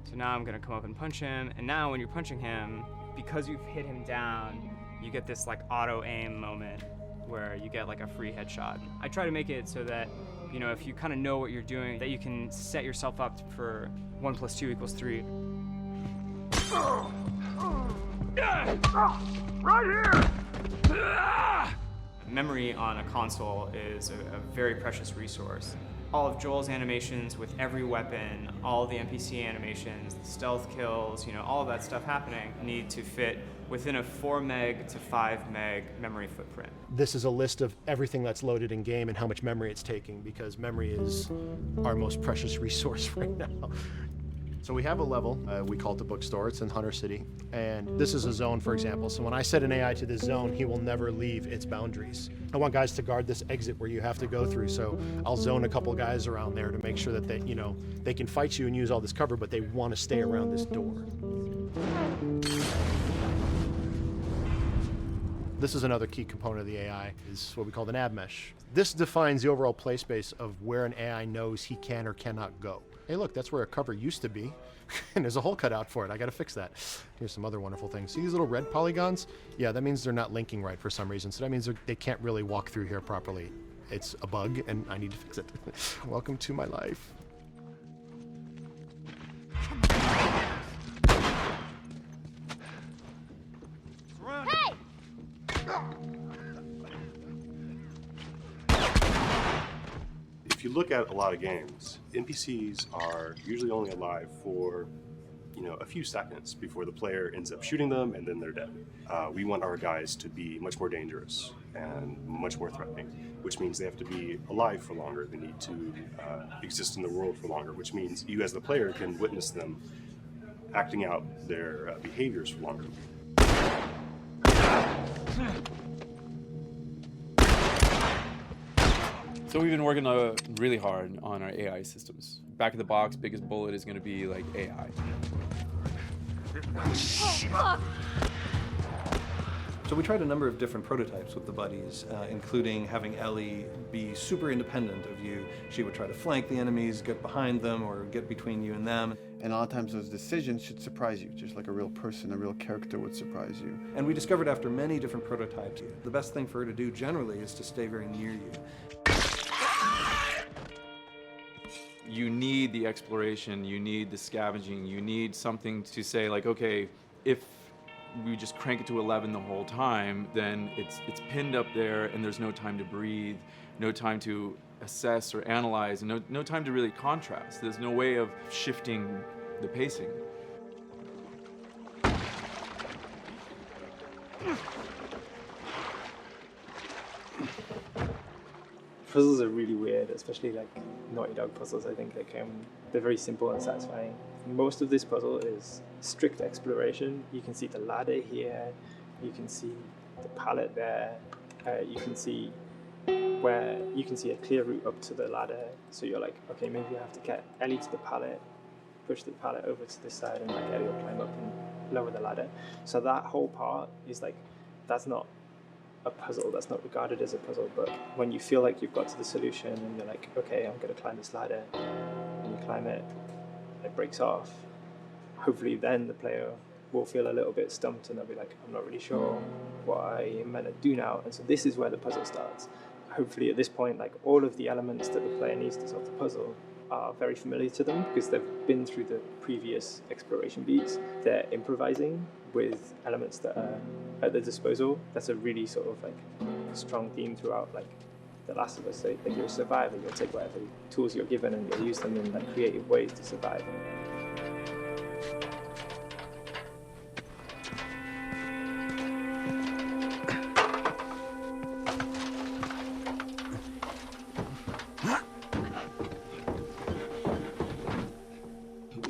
[SPEAKER 26] So now I'm gonna come up and punch him, and now when you're punching him, because you've hit him down, you get this like auto aim moment where you get like a free headshot. I try to make it so that, you know, if you kind of know what you're doing, that you can set yourself up for 1 + 2 = 3.
[SPEAKER 27] Right here!
[SPEAKER 26] Memory on a console is a very precious resource. All of Joel's animations with every weapon, all the NPC animations, the stealth kills, you know, all of that stuff happening need to fit within a 4 meg to 5 meg memory footprint.
[SPEAKER 23] This is a list of everything that's loaded in game and how much memory it's taking, because memory is our most precious resource right now. So we have a level, we call it the bookstore, it's in Hunter City, and this is a zone, for example. So when I set an AI to this zone, he will never leave its boundaries. I want guys to guard this exit where you have to go through, so I'll zone a couple guys around there to make sure that they, you know, they can fight you and use all this cover, but they want to stay around this door. This is another key component of the AI, is what we call the nav mesh. This defines the overall play space of where an AI knows he can or cannot go. Hey, look, that's where a cover used to be, and there's a hole cut out for it. I gotta fix that. Here's some other wonderful things. See these little red polygons? Yeah, that means they're not linking right for some reason, so that means they can't really walk through here properly. It's a bug, and I need to fix it. Welcome to my life.
[SPEAKER 27] Hey!
[SPEAKER 11] If you look at a lot of games, NPCs are usually only alive for a few seconds before the player ends up shooting them and then they're dead. We want our guys to be much more dangerous and much more threatening, which means they have to be alive for longer. They need to exist in the world for longer, which means you as the player can witness them acting out their behaviors for longer.
[SPEAKER 6] So we've been working really hard on our AI systems. Back of the box, biggest bullet is going to be like AI.
[SPEAKER 16] So we tried a number of different prototypes with the buddies, including having Ellie be super independent of you. She would try to flank the enemies, get behind them, or get between you and them.
[SPEAKER 12] And a lot of times those decisions should surprise you, just like a real person, a real character would surprise you.
[SPEAKER 16] And we discovered after many different prototypes, the best thing for her to do generally is to stay very near you.
[SPEAKER 6] You need the exploration, you need the scavenging, you need something to say like, okay, if we just crank it to 11 the whole time, then it's pinned up there and there's no time to breathe, no time to assess or analyze, and no time to really contrast. There's no way of shifting the pacing.
[SPEAKER 17] Puzzles are really weird, especially like Naughty Dog puzzles. I think they're very simple and satisfying. Most of this puzzle is strict exploration. You can see the ladder here, you can see the pallet there, you can see a clear route up to the ladder. So you're like, okay, maybe you have to get Ellie to the pallet, push the pallet over to this side, and like Ellie will climb up and lower the ladder. So that whole part is like, that's not a puzzle, that's not regarded as a puzzle, but when you feel like you've got to the solution and you're like, okay, I'm going to climb this ladder, and you climb it, and it breaks off, hopefully then the player will feel a little bit stumped and they'll be like, I'm not really sure what I am meant to do now. And so this is where the puzzle starts. Hopefully at this point, like all of the elements that the player needs to solve the puzzle are very familiar to them because they've been through the previous exploration beats. They're improvising with elements that are at their disposal. That's a really sort of like strong theme throughout like The Last of Us. So, like you're a survivor, you'll take whatever tools you're given and you'll use them in like creative ways to survive.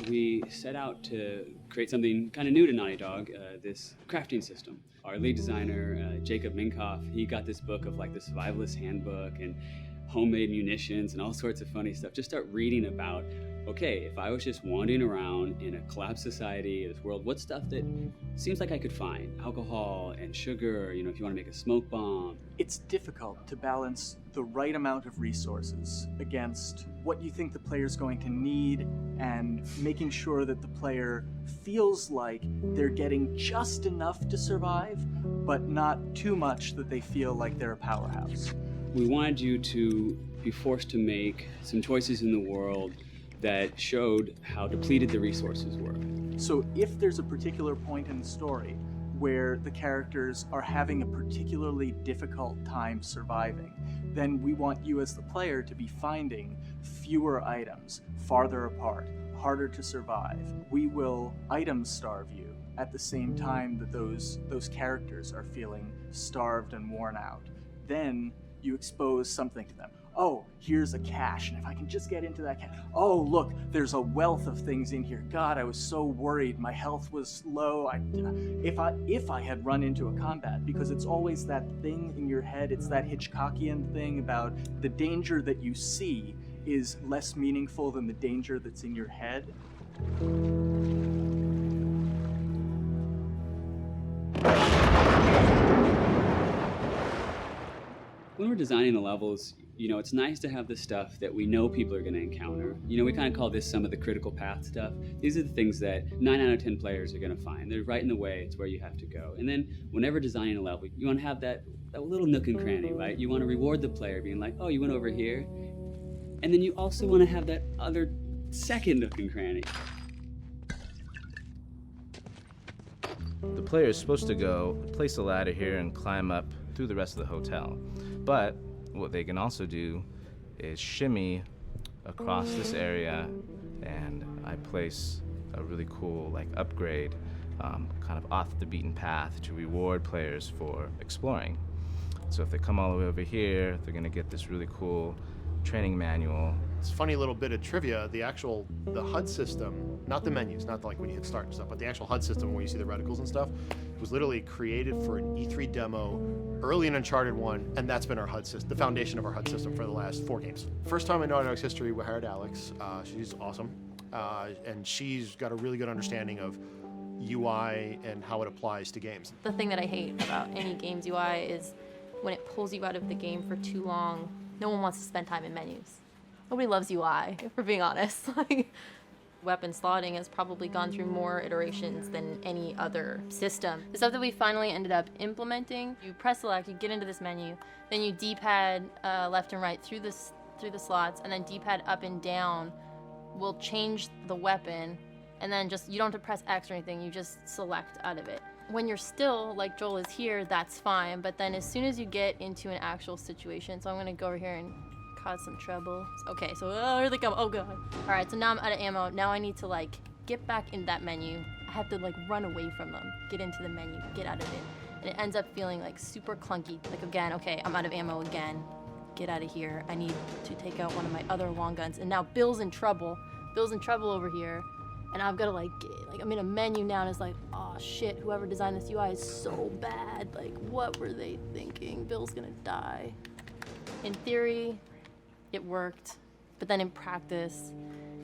[SPEAKER 19] We set out to create something kind of new to Naughty Dog, this crafting system. Our lead designer, Jacob Minkoff, he got this book of like the survivalist handbook and homemade munitions and all sorts of funny stuff. Just start reading about, okay, if I was just wandering around in a collapsed society, this world, what stuff that seems like I could find? Alcohol and sugar, you know, if you want to make a smoke bomb.
[SPEAKER 25] It's difficult to balance the right amount of resources against what you think the player's going to need and making sure that the player feels like they're getting just enough to survive, but not too much that they feel like they're a powerhouse.
[SPEAKER 19] We wanted you to be forced to make some choices in the world that showed how depleted the resources were.
[SPEAKER 25] So if there's a particular point in the story where the characters are having a particularly difficult time surviving, then we want you as the player to be finding fewer items, farther apart, harder to survive. We will item starve you at the same time that those characters are feeling starved and worn out. Then you expose something to them. Oh, here's a cache, and if I can just get into that cache. Oh, look, there's a wealth of things in here. God, I was so worried. My health was low. If I had run into a combat, because it's always that thing in your head, it's that Hitchcockian thing about the danger that you see is less meaningful than the danger that's in your head.
[SPEAKER 19] When we're designing the levels, you know, it's nice to have the stuff that we know people are going to encounter. You know, we kind of call this some of the critical path stuff. These are the things that 9 out of 10 players are going to find. They're right in the way. It's where you have to go. And then whenever designing a level, you want to have that little nook and cranny, right? You want to reward the player being like, oh, you went over here. And then you also want to have that other second nook and cranny.
[SPEAKER 20] The player is supposed to go place a ladder here and climb up through the rest of the hotel. But what they can also do is shimmy across this area, and I place a really cool like upgrade, kind of off the beaten path to reward players for exploring. So if they come all the way over here, they're gonna get this really cool training manual.
[SPEAKER 23] It's a funny little bit of trivia. The HUD system, not the menus, not like when you hit start and stuff, but the actual HUD system where you see the reticles and stuff, was literally created for an E3 demo early in Uncharted 1, and that's been our HUD system, the foundation of our HUD system for the last 4 games. First time in Naughty Dog's history, we hired Alex. She's awesome, and she's got a really good understanding of UI and how it applies to games.
[SPEAKER 2] The thing that I hate about any game's UI is when it pulls you out of the game for too long. No one wants to spend time in menus. Nobody loves UI, if we're being honest. Like, weapon slotting has probably gone through more iterations than any other system. The stuff that we finally ended up implementing, you press select, you get into this menu, then you D-pad left and right through the slots, and then D-pad up and down will change the weapon, and then just, you don't have to press X or anything, you just select out of it. When you're still, like Joel is here, that's fine, but then as soon as you get into an actual situation, so I'm gonna go over here and cause some trouble. Okay, so here they come, oh god. All right, so now I'm out of ammo. Now I need to like get back in that menu. I have to like run away from them, get into the menu, get out of it. And it ends up feeling like super clunky. Like again, okay, I'm out of ammo again. Get out of here. I need to take out one of my other long guns. And now Bill's in trouble. Bill's in trouble over here. And I've got to like I'm in a menu now and it's like, oh shit, whoever designed this UI is so bad. Like, what were they thinking? Bill's gonna die. In theory, it worked, but then in practice,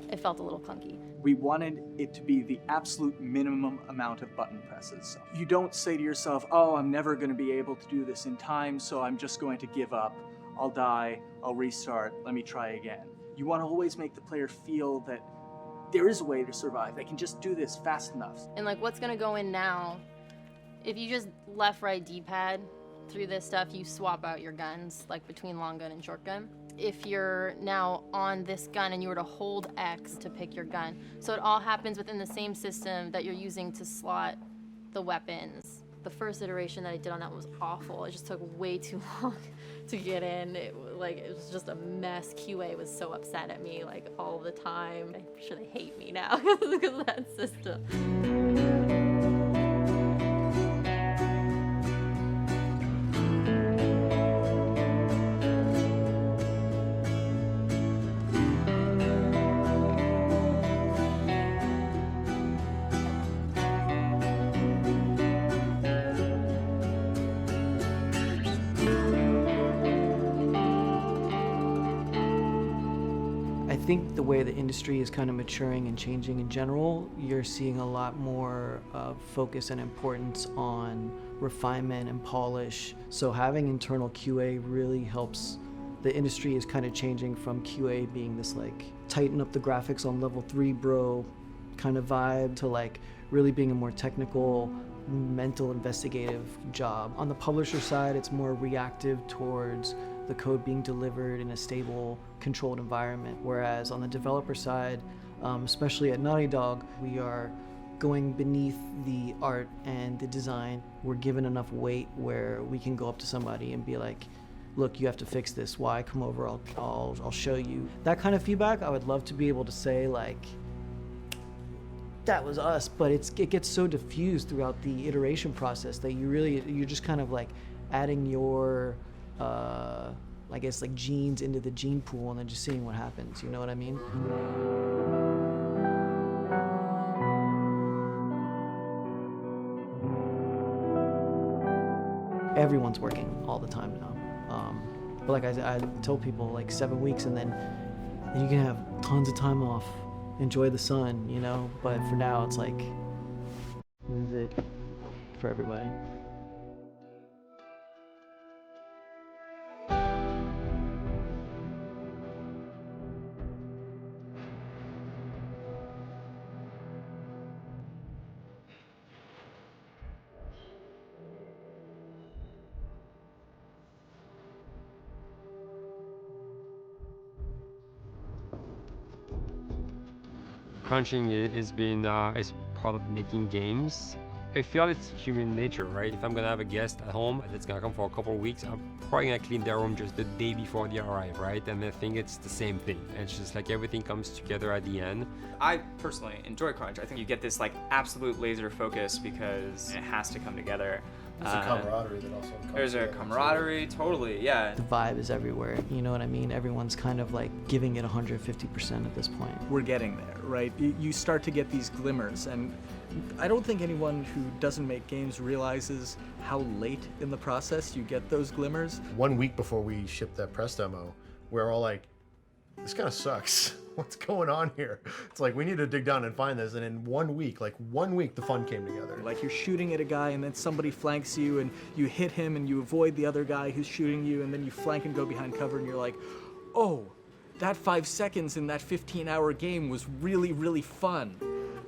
[SPEAKER 2] it felt a little clunky.
[SPEAKER 25] We wanted it to be the absolute minimum amount of button presses. You don't say to yourself, oh, I'm never gonna be able to do this in time, so I'm just going to give up. I'll die, I'll restart, let me try again. You want to always make the player feel that there is a way to survive. They can just do this fast enough.
[SPEAKER 2] And like what's gonna go in now, if you just left, right, D-pad through this stuff, you swap out your guns, like between long gun and short gun. If you're now on this gun and you were to hold X to pick your gun. So it all happens within the same system that you're using to slot the weapons. The first iteration that I did on that was awful. It just took way too long to get in. It was just a mess. QA was so upset at me like all the time. I'm sure they hate me now because of that system.
[SPEAKER 5] I think the way the industry is kind of maturing and changing in general, you're seeing a lot more focus and importance on refinement and polish. So having internal QA really helps. The industry is kind of changing from QA being this like tighten up the graphics on level 3 bro kind of vibe to like really being a more technical, mental investigative job. On the publisher side, it's more reactive towards the code being delivered in a stable, controlled environment. Whereas on the developer side, especially at Naughty Dog, we are going beneath the art and the design. We're given enough weight where we can go up to somebody and be like, look, you have to fix this. Why? Come over, I'll show you. That kind of feedback, I would love to be able to say like, that was us, but it gets so diffused throughout the iteration process that you're just kind of like adding your I guess like genes into the gene pool and then just seeing what happens, you know what I mean? Everyone's working all the time now. But like I tell people, like 7 weeks and then you can have tons of time off, enjoy the sun, you know? But for now, it's like, this is it for everybody.
[SPEAKER 7] Crunching it has been as part of making games. I feel it's human nature, right? If I'm gonna have a guest at home that's gonna come for a couple of weeks, I'm probably gonna clean their room just the day before they arrive, right? And I think it's the same thing. It's just like everything comes together at the end.
[SPEAKER 26] I personally enjoy crunch. I think you get this like absolute laser focus because it has to come together.
[SPEAKER 23] There's a camaraderie that also comes
[SPEAKER 26] There's a
[SPEAKER 23] together.
[SPEAKER 26] camaraderie, totally, yeah.
[SPEAKER 5] The vibe is everywhere, you know what I mean? Everyone's kind of like giving it 150% at this point.
[SPEAKER 25] We're getting there, right? You start to get these glimmers, and I don't think anyone who doesn't make games realizes how late in the process you get those glimmers.
[SPEAKER 23] 1 week before we shipped that press demo, we're all like, this kind of sucks. What's going on here? It's like, we need to dig down and find this. And in 1 week, the fun came together.
[SPEAKER 25] Like you're shooting at a guy and then somebody flanks you and you hit him and you avoid the other guy who's shooting you, and then you flank and go behind cover and you're like, oh, that 5 seconds in that 15-hour game was really, really fun.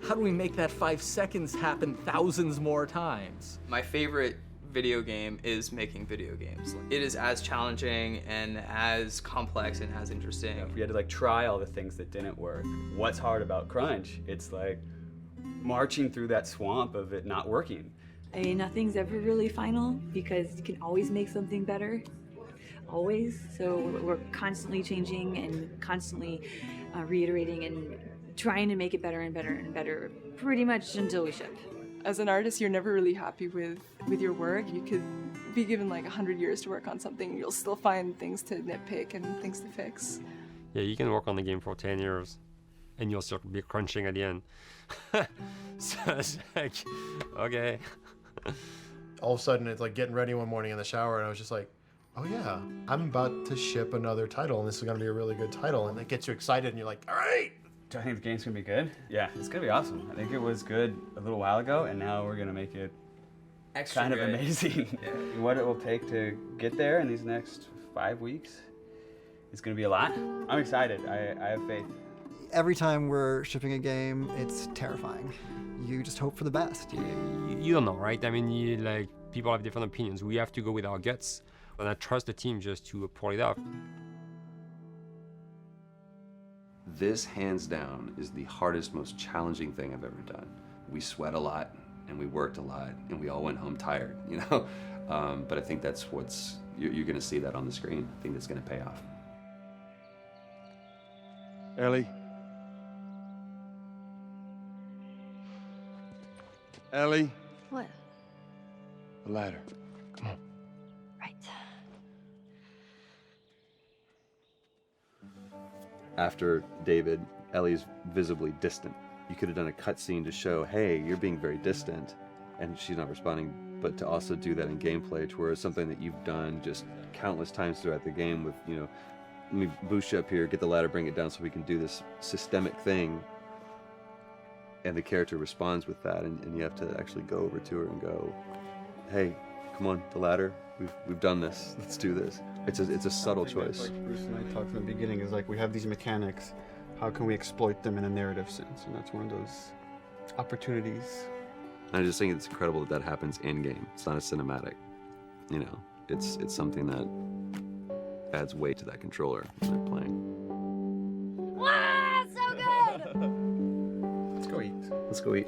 [SPEAKER 25] How do we make that 5 seconds happen thousands more times?
[SPEAKER 26] My favorite video game is making video games. It is as challenging and as complex and as interesting.
[SPEAKER 8] If we had to like try all the things that didn't work, what's hard about crunch? It's like marching through that swamp of it not working.
[SPEAKER 9] I mean, nothing's ever really final because you can always make something better, always. So we're constantly changing and constantly reiterating and trying to make it better and better and better pretty much until we ship.
[SPEAKER 13] As an artist, you're never really happy with your work. You could be given like 100 years to work on something, you'll still find things to nitpick and things to fix.
[SPEAKER 7] Yeah, you can work on the game for 10 years and you'll still be crunching at the end. So it's like, okay.
[SPEAKER 23] All of a sudden, it's like getting ready one morning in the shower, and I was just like, oh yeah, I'm about to ship another title, and this is gonna be a really good title, and it gets you excited, and you're like, all right.
[SPEAKER 8] Do I think the game's gonna be good? Yeah, it's gonna be awesome. I think it was good a little while ago, and now we're gonna make it
[SPEAKER 26] Extra
[SPEAKER 8] kind of
[SPEAKER 26] good.
[SPEAKER 8] amazing.
[SPEAKER 26] Yeah.
[SPEAKER 8] What it will take to get there in these next 5 weeks, it's gonna be a lot. I'm excited. I have faith.
[SPEAKER 1] Every time we're shipping a game, it's terrifying. You just hope for the best.
[SPEAKER 7] You don't know, right? I mean, people have different opinions. We have to go with our guts, and I trust the team just to pull it off.
[SPEAKER 21] This, hands down, is the hardest, most challenging thing I've ever done. We sweat a lot, and we worked a lot, and we all went home tired, you know? But I think that's you're gonna see that on the screen. I think that's gonna pay off.
[SPEAKER 15] Ellie? Ellie?
[SPEAKER 3] What?
[SPEAKER 15] The ladder. Come on.
[SPEAKER 3] Right.
[SPEAKER 21] After David, Ellie's visibly distant. You could have done a cutscene to show, hey, you're being very distant, and she's not responding, but to also do that in gameplay, to where it's something that you've done just countless times throughout the game with, let me boost you up here, get the ladder, bring it down so we can do this systemic thing, and the character responds with that, and you have to actually go over to her and go, hey, come on, the ladder, we've done this, let's do this. It's a subtle choice.
[SPEAKER 12] Like Bruce and I talked in the beginning, is like we have these mechanics, how can we exploit them in a narrative sense? And that's one of those opportunities.
[SPEAKER 21] I just think it's incredible that happens in-game. It's not a cinematic. It's something that adds weight to that controller when they're playing.
[SPEAKER 3] Wow, so good!
[SPEAKER 12] Let's go eat.
[SPEAKER 21] Let's go eat.